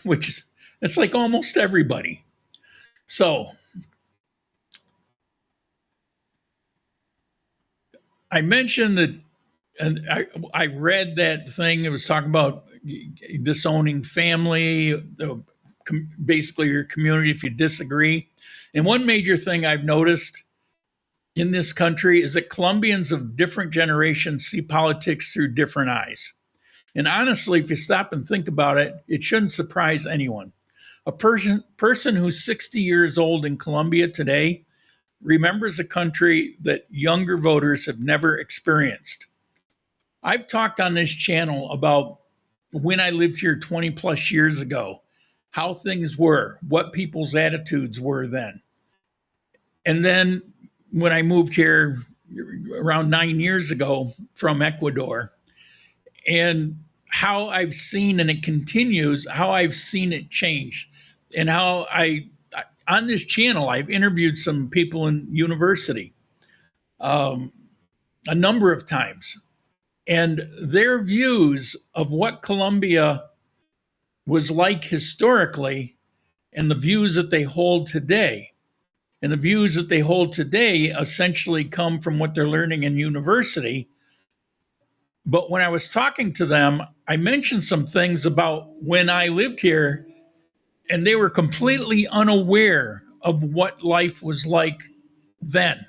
it's like almost everybody. So I mentioned that, and I read that thing that was talking about disowning family, basically your community if you disagree. And one major thing I've noticed in this country is that Colombians of different generations see politics through different eyes. And honestly, if you stop and think about it, it shouldn't surprise anyone. A person who's 60 years old in Colombia today remembers a country that younger voters have never experienced. I've talked on this channel about when I lived here 20 plus years ago, how things were, what people's attitudes were then. And then when I moved here around 9 years ago from Ecuador, and how I've seen, and it continues, how I've seen it change, and how on this channel, I've interviewed some people in university a number of times, and their views of what Colombia was like historically and the views that they hold today. And the views that they hold today essentially come from what they're learning in university. But when I was talking to them, I mentioned some things about when I lived here, and they were completely unaware of what life was like then.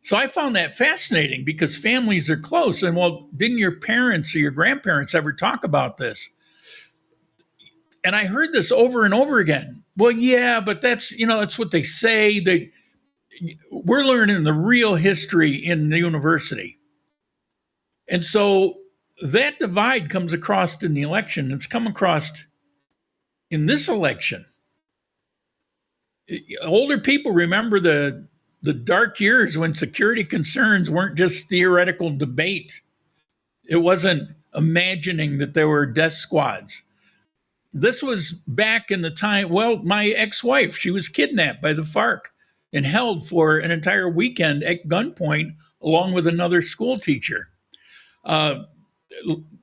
So I found that fascinating because families are close. And well, didn't your parents or your grandparents ever talk about this? And I heard this over and over again. Well, yeah, but that's what they say. We're learning the real history in the university. And so that divide comes across in the election. It's come across in this election. Older people remember the dark years when security concerns weren't just theoretical debate. It wasn't imagining that there were death squads. This was back in the time, well, my ex-wife, she was kidnapped by the FARC and held for an entire weekend at gunpoint along with another school teacher. That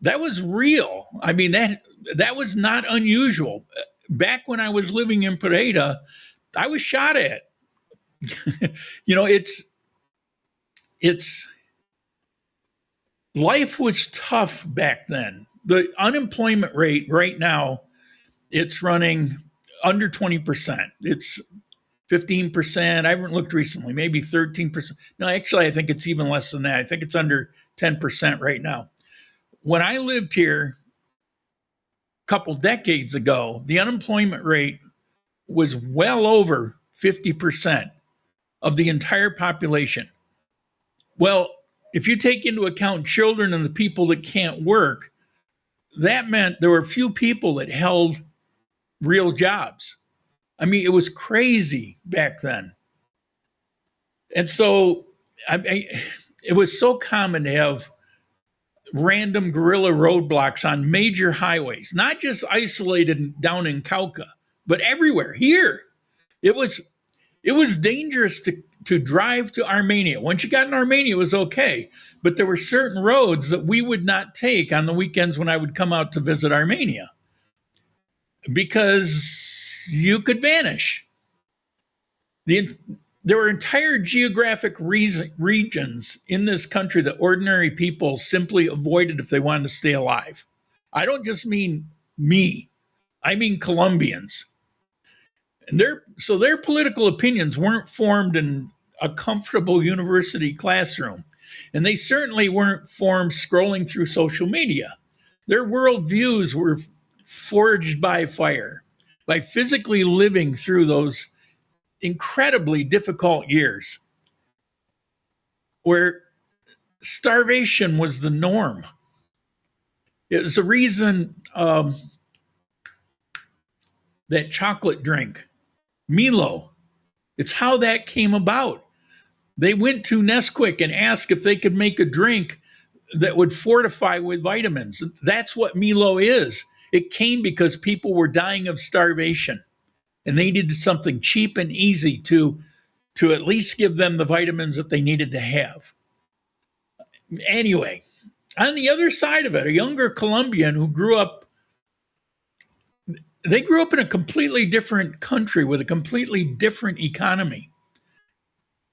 was real. I mean, that was not unusual. Back when I was living in Pereira, I was shot at. It's life was tough back then. The unemployment rate right now, it's running under 20%. It's 15%. I haven't looked recently, maybe 13%. No, actually, I think it's even less than that. I think it's under 10% right now. When I lived here a couple decades ago, the unemployment rate was well over 50% of the entire population. Well, if you take into account children and the people that can't work, that meant there were few people that held real jobs. I mean, it was crazy back then. And so it was so common to have random guerrilla roadblocks on major highways, not just isolated down in Cauca, but everywhere. Here, it was dangerous to drive to Armenia. Once you got in Armenia, it was okay. But there were certain roads that we would not take on the weekends when I would come out to visit Armenia because you could vanish. There were entire geographic regions in this country that ordinary people simply avoided if they wanted to stay alive. I don't just mean me. I mean Colombians. And their political opinions weren't formed in a comfortable university classroom. And they certainly weren't formed scrolling through social media. Their worldviews were forged by fire, by physically living through those incredibly difficult years where starvation was the norm. It was the reason that chocolate drink, Milo, it's how that came about. They went to Nesquik and asked if they could make a drink that would fortify with vitamins. That's what Milo is. It came because people were dying of starvation, and they needed something cheap and easy to at least give them the vitamins that they needed to have. Anyway, on the other side of it, a younger Colombian who grew up in a completely different country with a completely different economy.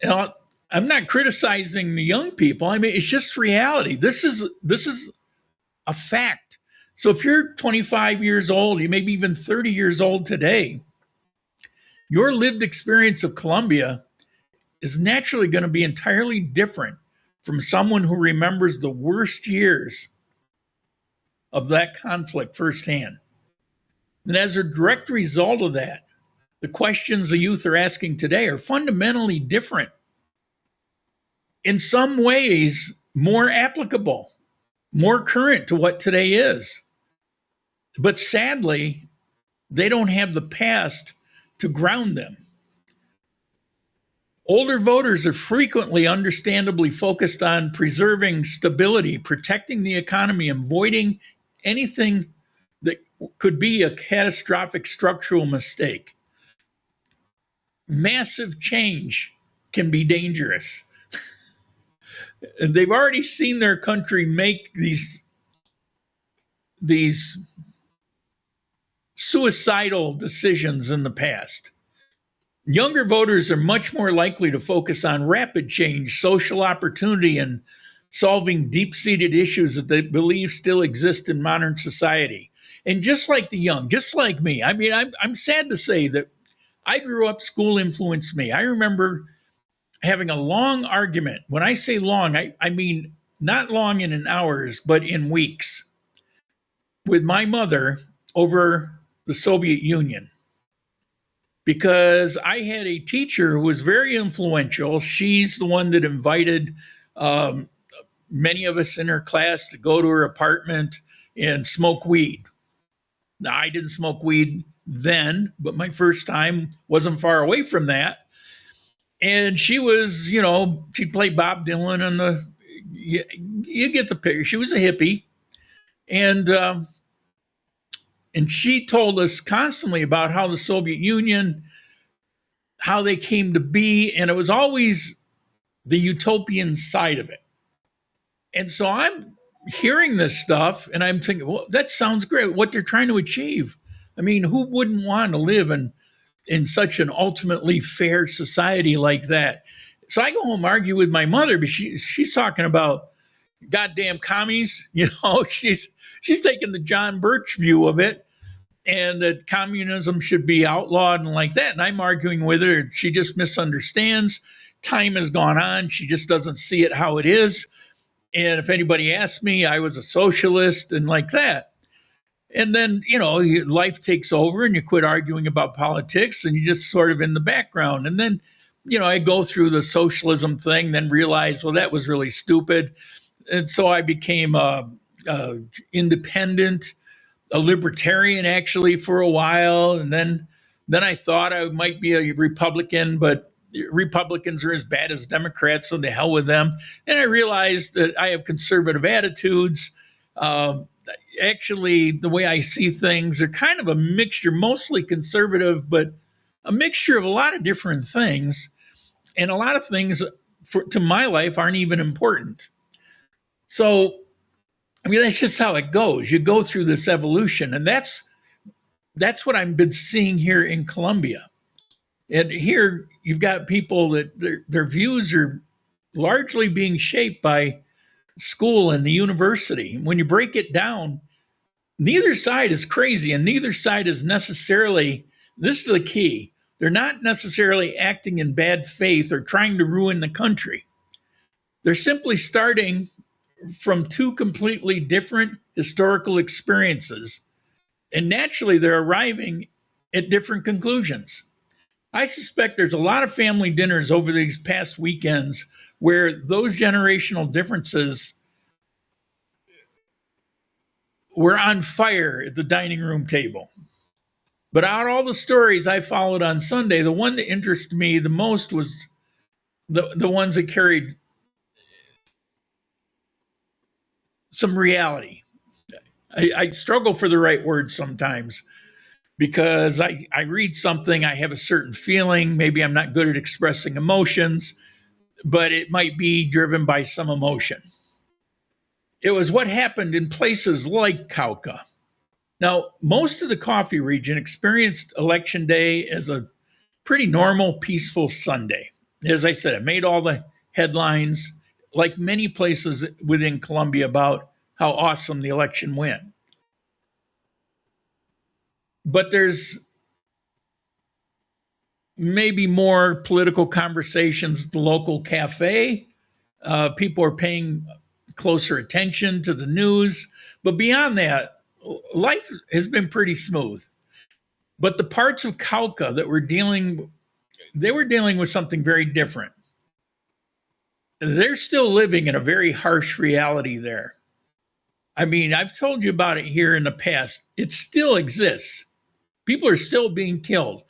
Now, I'm not criticizing the young people. I mean, it's just reality. This is a fact. So if you're 25 years old, you may be even 30 years old today, your lived experience of Colombia is naturally going to be entirely different from someone who remembers the worst years of that conflict firsthand. And as a direct result of that, the questions the youth are asking today are fundamentally different. In some ways, more applicable, more current to what today is. But sadly, they don't have the past to ground them. Older voters are frequently understandably focused on preserving stability, protecting the economy, avoiding anything that could be a catastrophic structural mistake. Massive change can be dangerous. And they've already seen their country make these suicidal decisions in the past. Younger voters are much more likely to focus on rapid change, social opportunity, and solving deep-seated issues that they believe still exist in modern society. And just like the young, just like me, I mean, I'm sad to say that I grew up, school influenced me. I remember having a long argument. When I say long, I mean not long in hours, but in weeks, with my mother over the Soviet Union. Because I had a teacher who was very influential. She's the one that invited many of us in her class to go to her apartment and smoke weed. Now, I didn't smoke weed then, but my first time wasn't far away from that. And she was, she'd play Bob Dylan and you get the picture. She was a hippie. And she told us constantly about how the Soviet Union, how they came to be, and it was always the utopian side of it. And so I'm hearing this stuff, and I'm thinking, well, that sounds great, what they're trying to achieve. I mean, who wouldn't want to live in such an ultimately fair society like that? So I go home, argue with my mother, but she's talking about goddamn commies. She's taking the John Birch view of it, and that communism should be outlawed and like that. And I'm arguing with her. She just misunderstands. Time has gone on. She just doesn't see it how it is. And if anybody asked me, I was a socialist and like that. And then, life takes over and you quit arguing about politics and you just sort of in the background. And then, I go through the socialism thing, then realize, well, that was really stupid. And so I became independent, a libertarian actually for a while. And then I thought I might be a Republican, but Republicans are as bad as Democrats, so the hell with them. And I realized that I have conservative attitudes. Actually, the way I see things are kind of a mixture, mostly conservative, but a mixture of a lot of different things. And a lot of things to my life aren't even important. So, that's just how it goes. You go through this evolution, and that's what I've been seeing here in Columbia. And here you've got people that their views are largely being shaped by school and the university. When you break it down, neither side is crazy and neither side is necessarily, this is the key, they're not necessarily acting in bad faith or trying to ruin the country. They're simply starting from two completely different historical experiences. And naturally, they're arriving at different conclusions. I suspect there's a lot of family dinners over these past weekends where those generational differences were on fire at the dining room table. But out of all the stories I followed on Sunday, the one that interested me the most was the ones that carried some reality. I struggle for the right word sometimes because I read something, I have a certain feeling, maybe I'm not good at expressing emotions, but it might be driven by some emotion. It was what happened in places like Cauca. Now, most of the coffee region experienced Election Day as a pretty normal, peaceful Sunday. As I said, it made all the headlines, like many places within Columbia, about how awesome the election went. But there's maybe more political conversations at the local cafe. People are paying closer attention to the news. But beyond that, life has been pretty smooth. But the parts of Cauca that they were dealing with something very different. They're still living in a very harsh reality there. I mean, I've told you about it here in the past. It still exists. People are still being killed.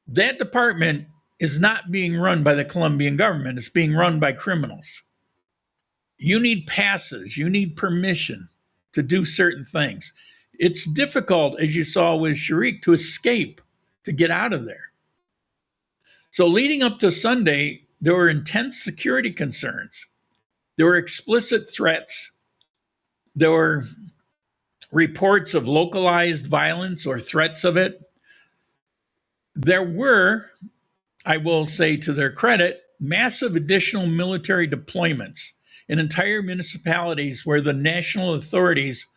That department is not being run by the Colombian government. It's being run by criminals. You need passes. You need permission to do certain things. It's difficult, as you saw with Sharik, to escape, to get out of there. So leading up to Sunday, there were intense security concerns. There were explicit threats. There were reports of localized violence or threats of it. There were, I will say to their credit, massive additional military deployments in entire municipalities where the national authorities,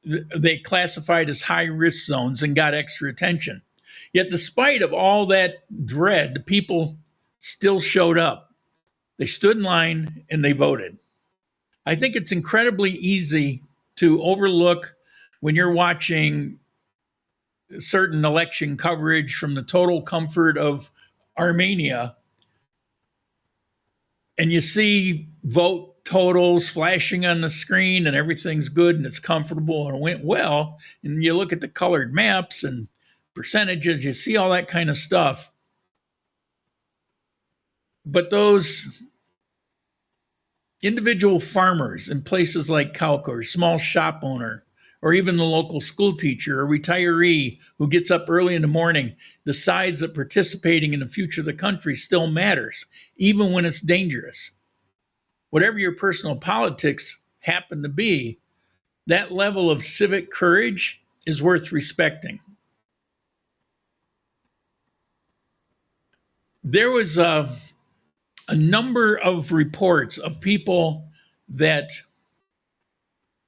they classified as high risk zones and got extra attention. Yet despite of all that dread, the people still showed up. They stood in line and they voted. I think it's incredibly easy to overlook when you're watching certain election coverage from the total comfort of Armenia and you see vote totals flashing on the screen and everything's good and it's comfortable and it went well. And you look at the colored maps and percentages, you see all that kind of stuff. But those individual farmers in places like Cauca or small shop owner, or even the local school teacher or retiree who gets up early in the morning, decides that participating in the future of the country still matters, even when it's dangerous. Whatever your personal politics happen to be, that level of civic courage is worth respecting. There was a number of reports of people that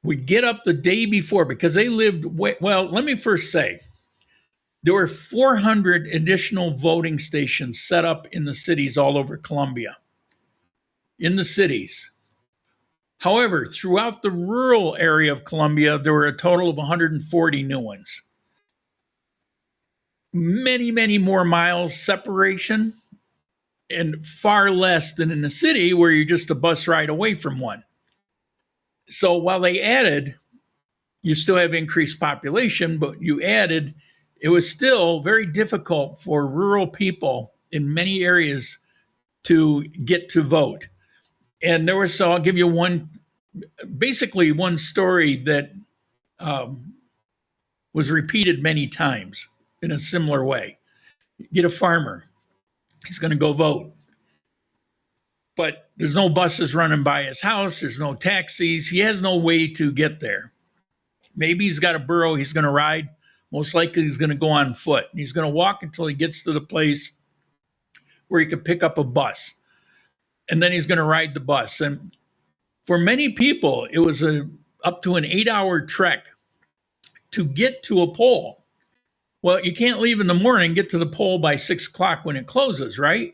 would get up the day before because they lived, well, let me first say, there were 400 additional voting stations set up in the cities all over Colombia. In the cities. However, throughout the rural area of Colombia, there were a total of 140 new ones. Many, many more miles separation and far less than in the city where you're just a bus ride away from one. So while they added, you still have increased population, but you added, it was still very difficult for rural people in many areas to get to vote. And there was, so I'll give you one story that was repeated many times in a similar way. Get a farmer, he's going to go vote. But there's no buses running by his house. There's no taxis. He has no way to get there. Maybe he's got a burro he's going to ride. Most likely he's going to go on foot. And he's going to walk until he gets to the place where he can pick up a bus. And then he's going to ride the bus. And for many people, it was up to an 8-hour trek to get to a poll. Well, you can't leave in the morning, get to the poll by 6 o'clock when it closes, right?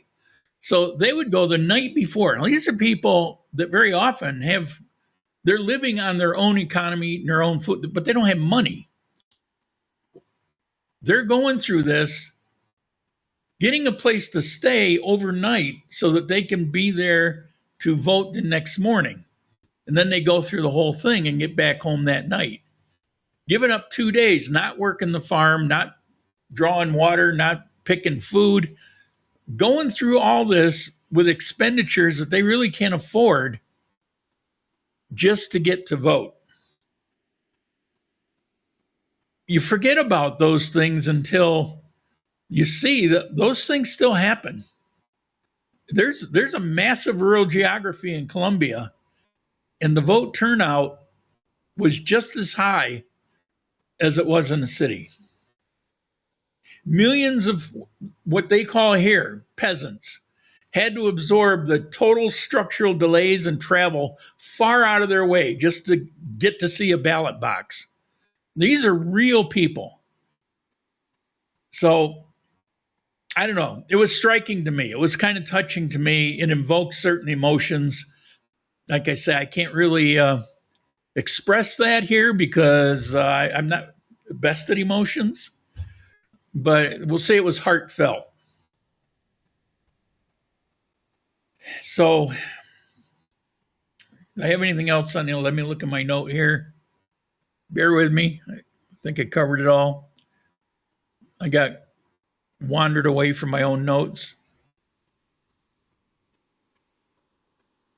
So they would go the night before. Now, these are people that very often they're living on their own economy, eating their own food, but they don't have money. They're going through this, getting a place to stay overnight so that they can be there to vote the next morning. And then they go through the whole thing and get back home that night. Giving up 2 days, not working the farm, not drawing water, not picking food, going through all this with expenditures that they really can't afford just to get to vote. You forget about those things until you see that those things still happen. There's a massive rural geography in Colombia, and the vote turnout was just as high as it was in the city. Millions of what they call here peasants had to absorb the total structural delays and travel far out of their way just to get to see a ballot box. These are real people. So, I don't know. It was striking to me. It was kind of touching to me. It invoked certain emotions. like I say, I can't really express that here because I'm not the best at emotions, but we'll say it was heartfelt. So, do I have anything else on there? Let me look at my note here. Bear with me. I think I covered it all. I got wandered away from my own notes.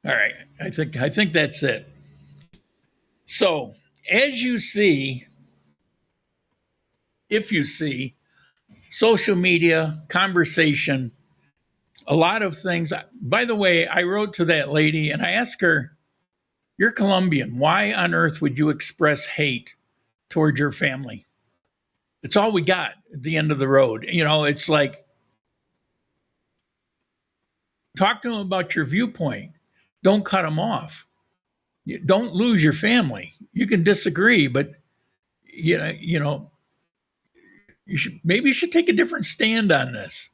All right, I think that's it. So, as you see, if you see social media, conversation, a lot of things. By the way, I wrote to that lady and I asked her, "You're Colombian. Why on earth would you express hate towards your family? It's all we got at the end of the road." It's like, talk to them about your viewpoint. Don't cut them off. Don't lose your family. You can disagree, but you should take a different stand on this.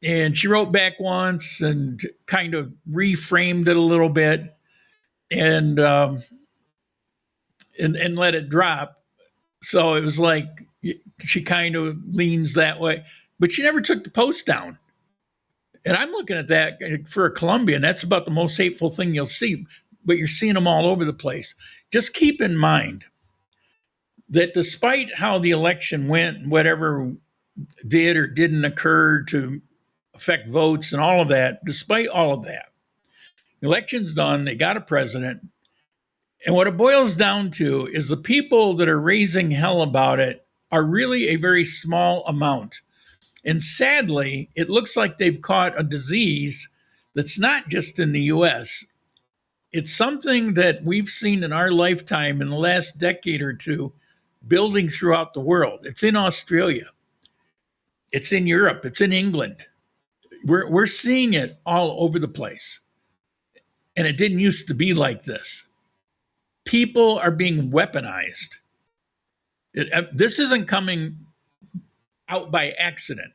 And she wrote back once and kind of reframed it a little bit, and and let it drop. So it was like she kind of leans that way, but she never took the post down. And I'm looking at that for a Colombian. That's about the most hateful thing you'll see, but you're seeing them all over the place. Just keep in mind that despite how the election went, whatever did or didn't occur to affect votes and all of that, despite all of that, the election's done, they got a president. And what it boils down to is the people that are raising hell about it are really a very small amount. And sadly, it looks like they've caught a disease that's not just in the US. It's something that we've seen in our lifetime in the last decade or two building throughout the world. It's in Australia. It's in Europe. It's in England. We're seeing it all over the place. And it didn't used to be like this. People are being weaponized. This isn't coming out by accident.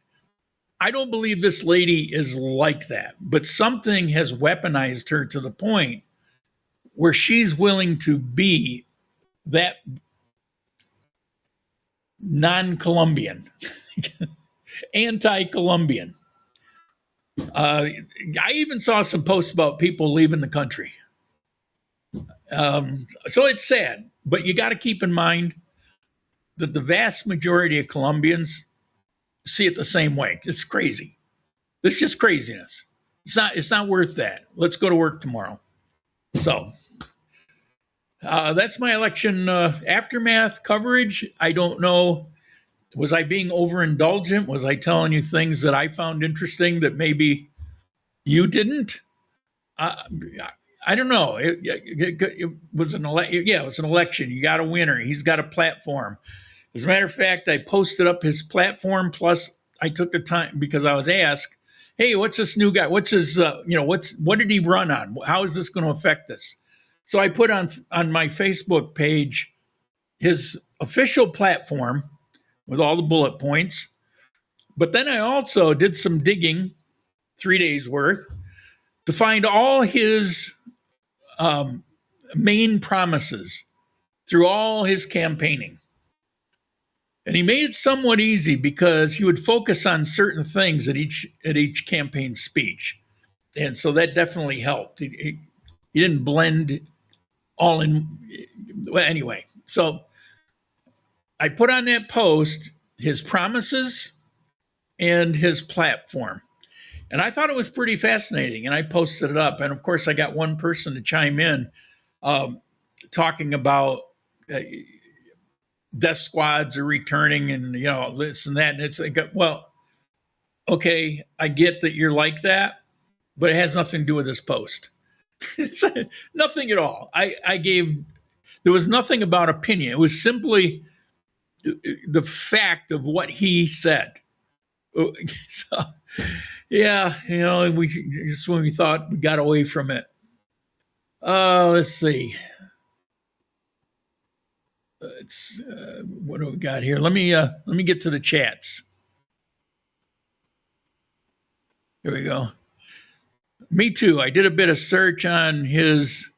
I don't believe this lady is like that, but something has weaponized her to the point where she's willing to be that non-Colombian, anti-Colombian. I even saw some posts about people leaving the country. So it's sad, but you got to keep in mind that the vast majority of Colombians see it the same way. It's crazy. It's just craziness. It's not worth that. Let's go to work tomorrow. So that's my election aftermath coverage. I don't know. Was I being overindulgent? Was I telling you things that I found interesting that maybe you didn't? I don't know. It was an election. Yeah, it was an election. You got a winner. He's got a platform. As a matter of fact, I posted up his platform. Plus, I took the time because I was asked, "Hey, what's this new guy? What's his? What did he run on? How is this going to affect us?" So I put on my Facebook page his official platform with all the bullet points. But then I also did some digging, 3 days worth, to find all his main promises through all his campaigning. And he made it somewhat easy because he would focus on certain things at each campaign speech. And so that definitely helped. He didn't blend all in. Well, anyway, so I put on that post his promises and his platform. And I thought it was pretty fascinating. And I posted it up. And of course, I got one person to chime in talking about death squads are returning and, this and that. And it's like, well, okay, I get that you're like that, but it has nothing to do with this post. It's nothing at all. There was nothing about opinion. It was simply the fact of what he said. So, yeah, we just when we thought we got away from it. Let's see. What do we got here? Let me get to the chats. Here we go. Me too. I did a bit of search on his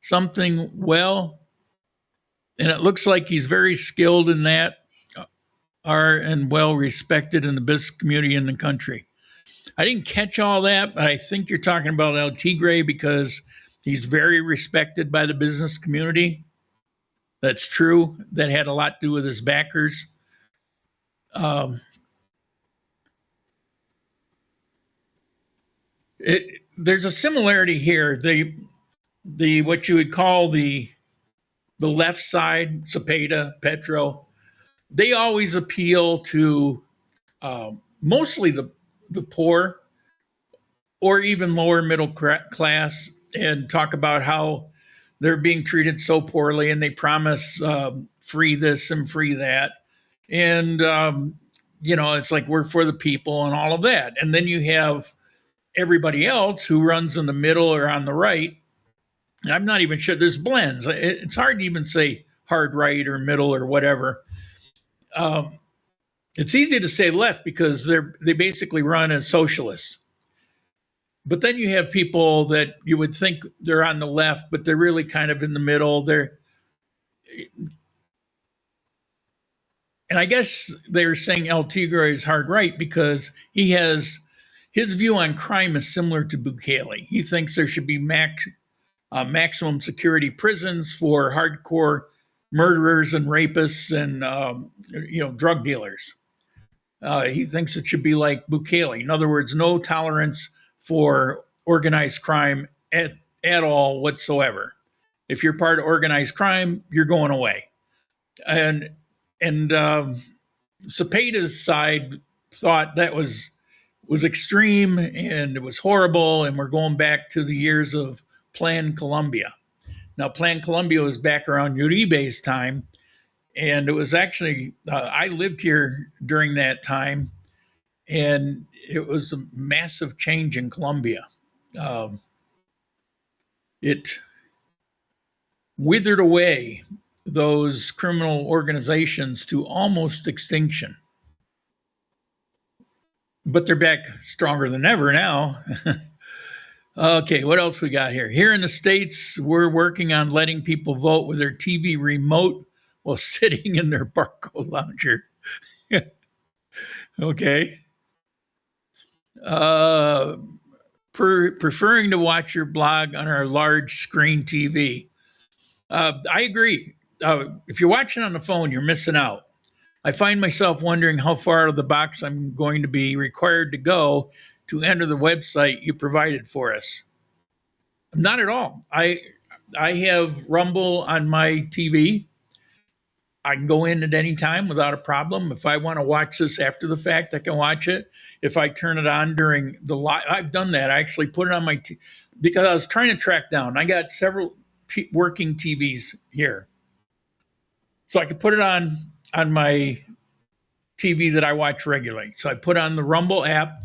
something well, and it looks like he's very skilled in that, are and well respected in the business community in the country. I didn't catch all that, but I think you're talking about El Tigre because he's very respected by the business community. That's true. That had a lot to do with his backers. There's a similarity here. The what you would call the left side, Cepeda, Petro, they always appeal to mostly the poor or even lower middle class and talk about how they're being treated so poorly, and they promise free this and free that. And, it's like we're for the people and all of that. And then you have everybody else who runs in the middle or on the right. I'm not even sure. There's blends. It's hard to even say hard right or middle or whatever. It's easy to say left because they basically run as socialists. But then you have people that you would think they're on the left, but they're really kind of in the middle. And I guess they're saying El Tigre is hard right because his view on crime is similar to Bukele. He thinks there should be maximum security prisons for hardcore murderers and rapists and drug dealers. He thinks it should be like Bukele. In other words, no tolerance for organized crime at all whatsoever. If you're part of organized crime, you're going away. And Cepeda's side thought that was extreme and it was horrible, and we're going back to the years of Plan Colombia. Now, Plan Colombia was back around Uribe's time, and it was actually, I lived here during that time, and it was a massive change in Colombia. It withered away those criminal organizations to almost extinction. But they're back stronger than ever now. Okay, what else we got here? Here in the States, we're working on letting people vote with their TV remote while sitting in their Barco lounger. Okay. Preferring to watch your blog on our large screen TV. I agree. If you're watching on the phone, you're missing out. I find myself wondering how far out of the box I'm going to be required to go to enter the website you provided for us. Not at all. I have Rumble on my TV. I can go in at any time without a problem. If I want to watch this after the fact, I can watch it. If I turn it on during the live, I've done that. I actually put it on my because I was trying to track down. I got several working TVs here, so I could put it on my TV that I watch regularly. So I put on the Rumble app,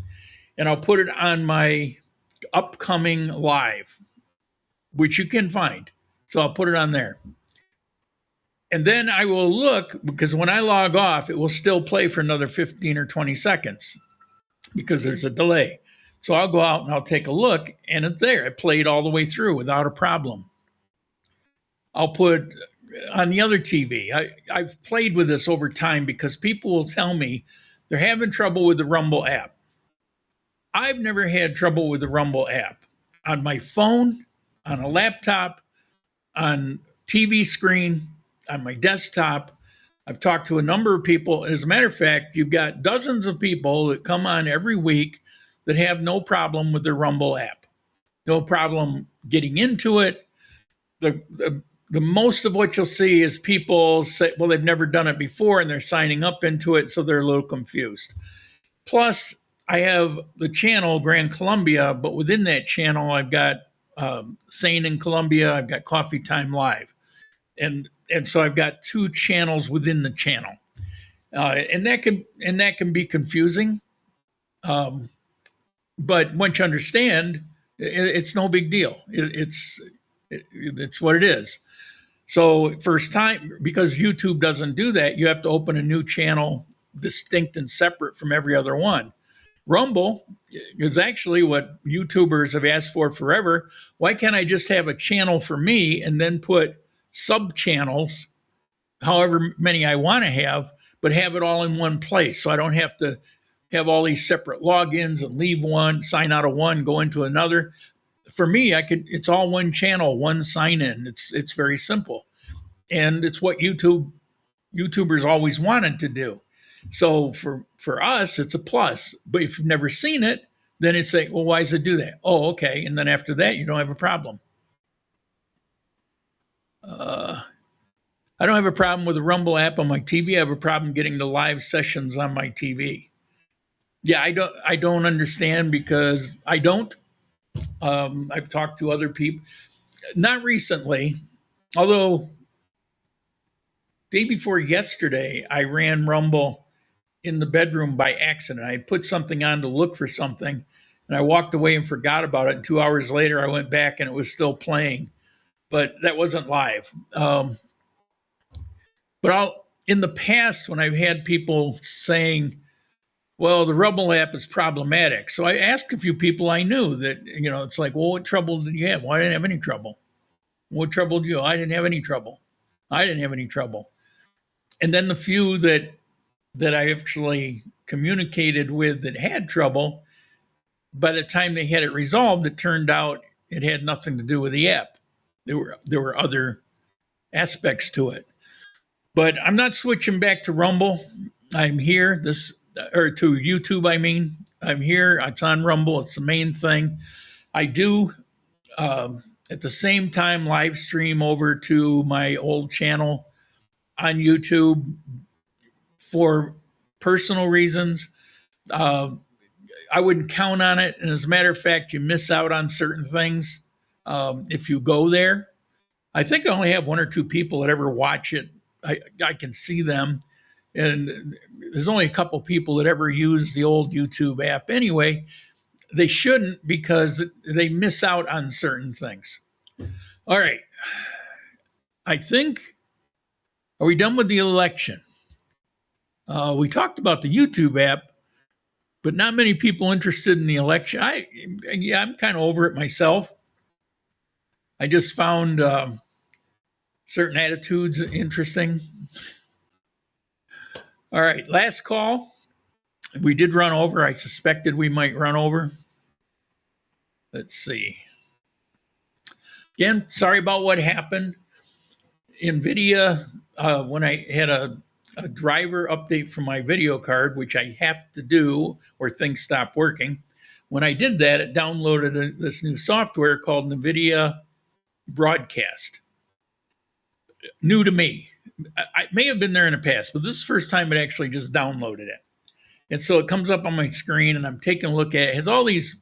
and I'll put it on my upcoming live, which you can find. So I'll put it on there. And then I will look, because when I log off, it will still play for another 15 or 20 seconds because there's a delay. So I'll go out and I'll take a look, and it's there. It played all the way through without a problem. I'll put on the other TV. I've played with this over time because people will tell me they're having trouble with the Rumble app. I've never had trouble with the Rumble app. On my phone, on a laptop, on TV screen, on my desktop. I've talked to a number of people. As a matter of fact, you've got dozens of people that come on every week that have no problem with their Rumble app. No problem getting into it. The most of what you'll see is people say, well, they've never done it before and they're signing up into it, so they're a little confused. Plus, I have the channel Grand Colombia, but within that channel, I've got Sane in Colombia, I've got Coffee Time Live. And so I've got two channels within the channel. And that can be confusing. But once you understand, it's no big deal. It's what it is. So first time, because YouTube doesn't do that, you have to open a new channel distinct and separate from every other one. Rumble is actually what YouTubers have asked for forever. Why can't I just have a channel for me and then put sub channels, however many I want to have, but have it all in one place so I don't have to have all these separate logins and leave one, sign out of one, go into another. For me, it's all one channel, one sign in. It's very simple. And it's what YouTubers always wanted to do. So for us, it's a plus. But if you've never seen it, then it's like, well, why does it do that? Oh, okay. And then after that, you don't have a problem. I don't have a problem with the Rumble app on my TV. I have a problem getting the live sessions on my TV. Yeah, I don't understand because I don't. I've talked to other people, not recently, although day before yesterday, I ran Rumble in the bedroom by accident. I put something on to look for something, and I walked away and forgot about it. And 2 hours later, I went back and it was still playing, but that wasn't live. But in the past, when I've had people saying, well, the Rumble app is problematic. So I asked a few people I knew that, it's like, well, what trouble did you have? Well, I didn't have any trouble. What trouble did you? I didn't have any trouble. I didn't have any trouble. And then the few that I actually communicated with that had trouble, by the time they had it resolved, it turned out it had nothing to do with the app. There were other aspects to it. But I'm not switching back to Rumble. I'm here. To YouTube, I mean. I'm here. It's on Rumble. It's the main thing. I do, at the same time, live stream over to my old channel on YouTube for personal reasons. I wouldn't count on it. And as a matter of fact, you miss out on certain things if you go there. I think I only have one or two people that ever watch it. I can see them. And there's only a couple people that ever use the old YouTube app anyway. They shouldn't because they miss out on certain things. All right. I think, are we done with the election? We talked about the YouTube app, but not many people interested in the election. I'm kind of over it myself. I just found certain attitudes interesting. All right, last call. We did run over. I suspected we might run over. Let's see. Again, sorry about what happened. NVIDIA, when I had a driver update from my video card, which I have to do or things stop working. When I did that, it downloaded this new software called NVIDIA Broadcast. New to me. I may have been there in the past, but this is the first time it actually just downloaded it. And so it comes up on my screen and I'm taking a look at it. It has all these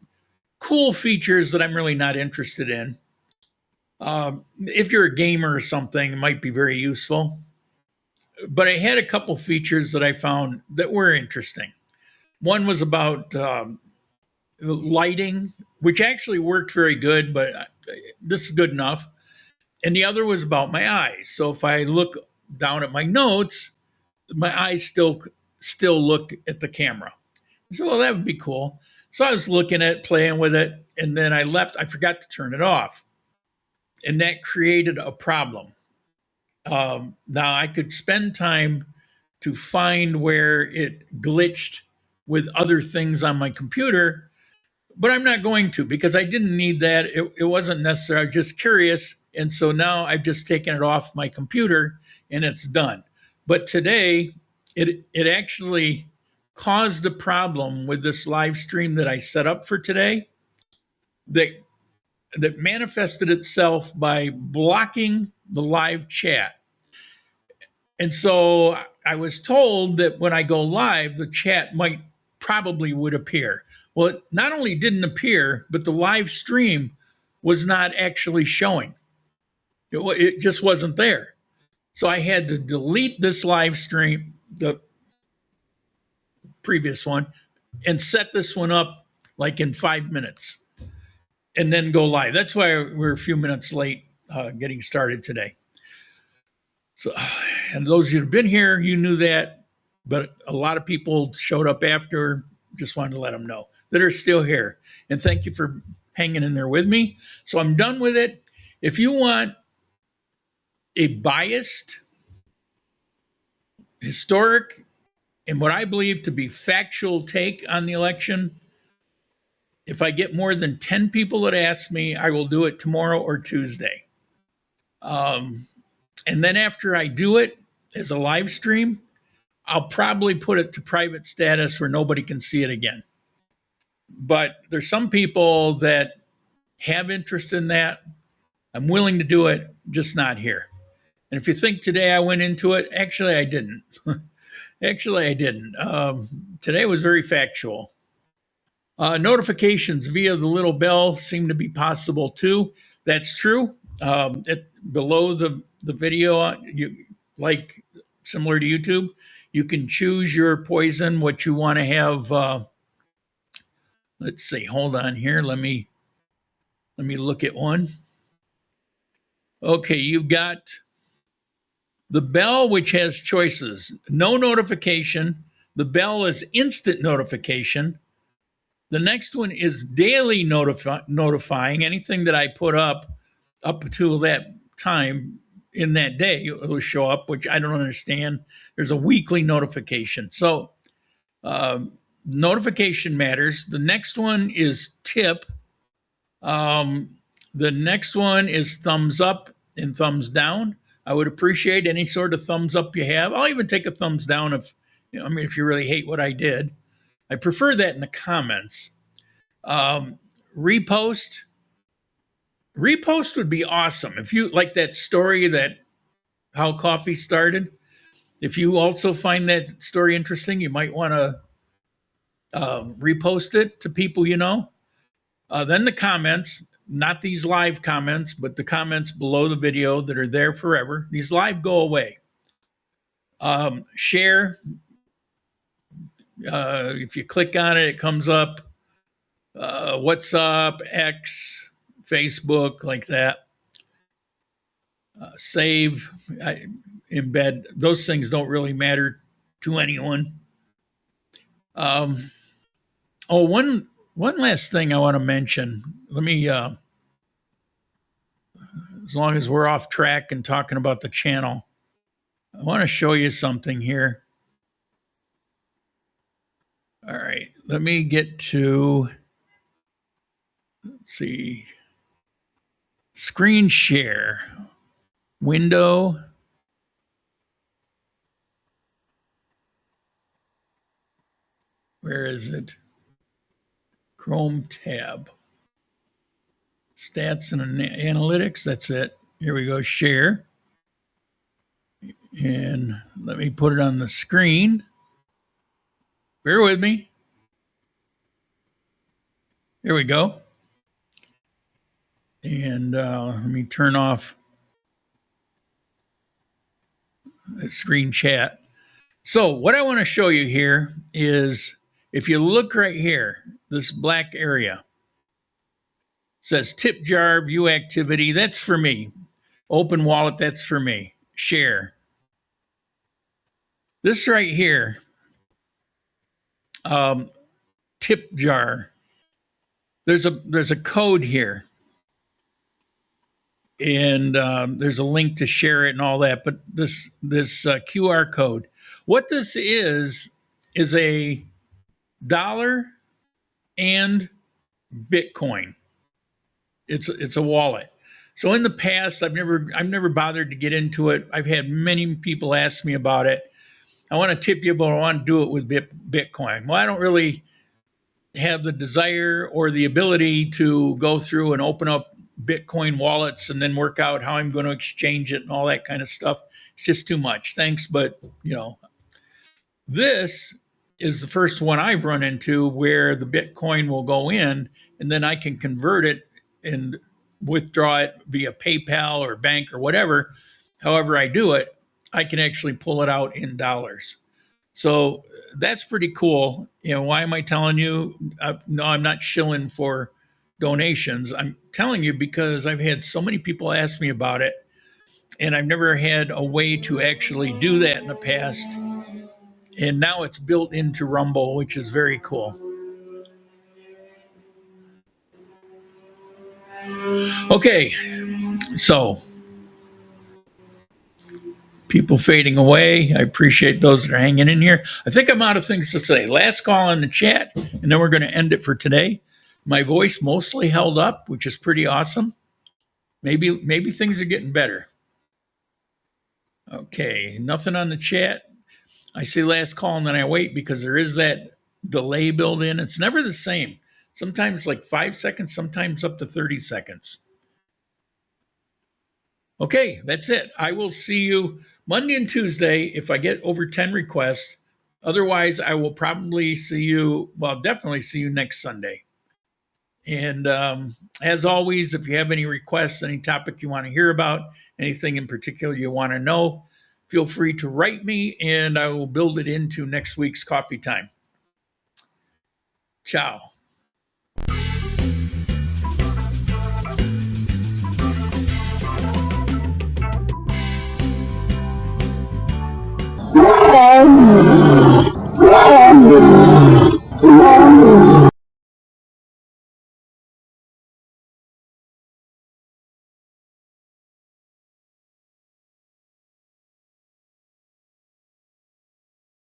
cool features that I'm really not interested in. If you're a gamer or something, it might be very useful. But I had a couple features that I found that were interesting. One was about lighting, which actually worked very good, but this is good enough. And the other was about my eyes. So if I look down at my notes, my eyes still look at the camera. So, well, that would be cool. So I was looking at it, playing with it, and then I left. I forgot to turn it off. And that created a problem. Now I could spend time to find where it glitched with other things on my computer, but I'm not going to because I didn't need that. It wasn't necessary. I was just curious. And so now I've just taken it off my computer and it's done. But today it actually caused a problem with this live stream that I set up for today that manifested itself by blocking the live chat. And so I was told that when I go live, the chat probably would appear. Well, it not only didn't appear, but the live stream was not actually showing. It just wasn't there. So I had to delete this live stream, the previous one, and set this one up like in 5 minutes and then go live. That's why we're a few minutes late getting started today. So, and those of you who've been here, you knew that, but a lot of people showed up after just wanted to let them know that are still here. And thank you for hanging in there with me. So I'm done with it. If you want a biased, historic, and what I believe to be factual take on the election, if I get more than 10 people that ask me, I will do it tomorrow or Tuesday. And then after I do it as a live stream, I'll probably put it to private status where nobody can see it again. But there's some people that have interest in that. I'm willing to do it, just not here. And if you think today I went into it, actually I didn't. Actually I didn't. Today was very factual. Notifications via the little bell seem to be possible too. That's true. Below the video, like similar to YouTube, you can choose your poison, what you want to have. Let's see. Hold on here. Let me look at one. Okay, you've got the bell, which has choices. No notification. The bell is instant notification. The next one is daily notifying. Anything that I put up to that time in that day, it will show up, which I don't understand. There's a weekly notification. So notification matters. The next one is tip. The next one is thumbs up and thumbs down. I would appreciate any sort of thumbs up you have. I'll even take a thumbs down if you really hate what I did. I prefer that in the comments. Repost would be awesome. If you like that story, that how coffee started, if you also find that story interesting, you might want to repost it to people you know. Then the comments, not these live comments, but the comments below the video that are there forever. These live go away. Share. If you click on it, it comes up. WhatsApp, X, Facebook, like that. Save, embed. Those things don't really matter to anyone. One last thing I want to mention. Let me, as long as we're off track and talking about the channel, I want to show you something here. All right, let me get to, let's see, screen share, window. Where is it? Chrome tab. Stats and analytics, that's it. Here we go, share. And let me put it on the screen. Bear with me. There we go. And let me turn off the screen chat. So what I want to show you here is, if you look right here, this black area says tip jar, view activity. That's for me. Open wallet, that's for me. Share. This right here, tip jar. There's a code here, and there's a link to share it and all that. But this QR code, what this is a dollar and Bitcoin. It's a wallet. So in the past, I've never bothered to get into it. I've had many people ask me about it. I want to tip you, but I want to do it with Bitcoin. Well, I don't really have the desire or the ability to go through and open up Bitcoin wallets and then work out how I'm going to exchange it and all that kind of stuff. It's just too much. Thanks, but this is the first one I've run into where the Bitcoin will go in and then I can convert it and withdraw it via PayPal or bank or whatever. However I do it, I can actually pull it out in dollars. So that's pretty cool. Why am I telling you? No, I'm not shilling for donations. I'm telling you because I've had so many people ask me about it, and I've never had a way to actually do that in the past. And now it's built into Rumble, which is very cool. Okay, so people fading away. I appreciate those that are hanging in here. I think I'm out of things to say. Last call in the chat, and then we're going to end it for today. My voice mostly held up, which is pretty awesome. Maybe things are getting better. Okay, nothing on the chat. I say last call and then I wait because there is that delay built in. It's never the same. Sometimes like 5 seconds, sometimes up to 30 seconds. Okay, that's it. I will see you Monday and Tuesday if I get over 10 requests. Otherwise, I will probably see you, well, definitely see you next Sunday. And as always, if you have any requests, any topic you want to hear about, anything in particular you want to know, feel free to write me and I will build it into next week's coffee time. Ciao. Okay.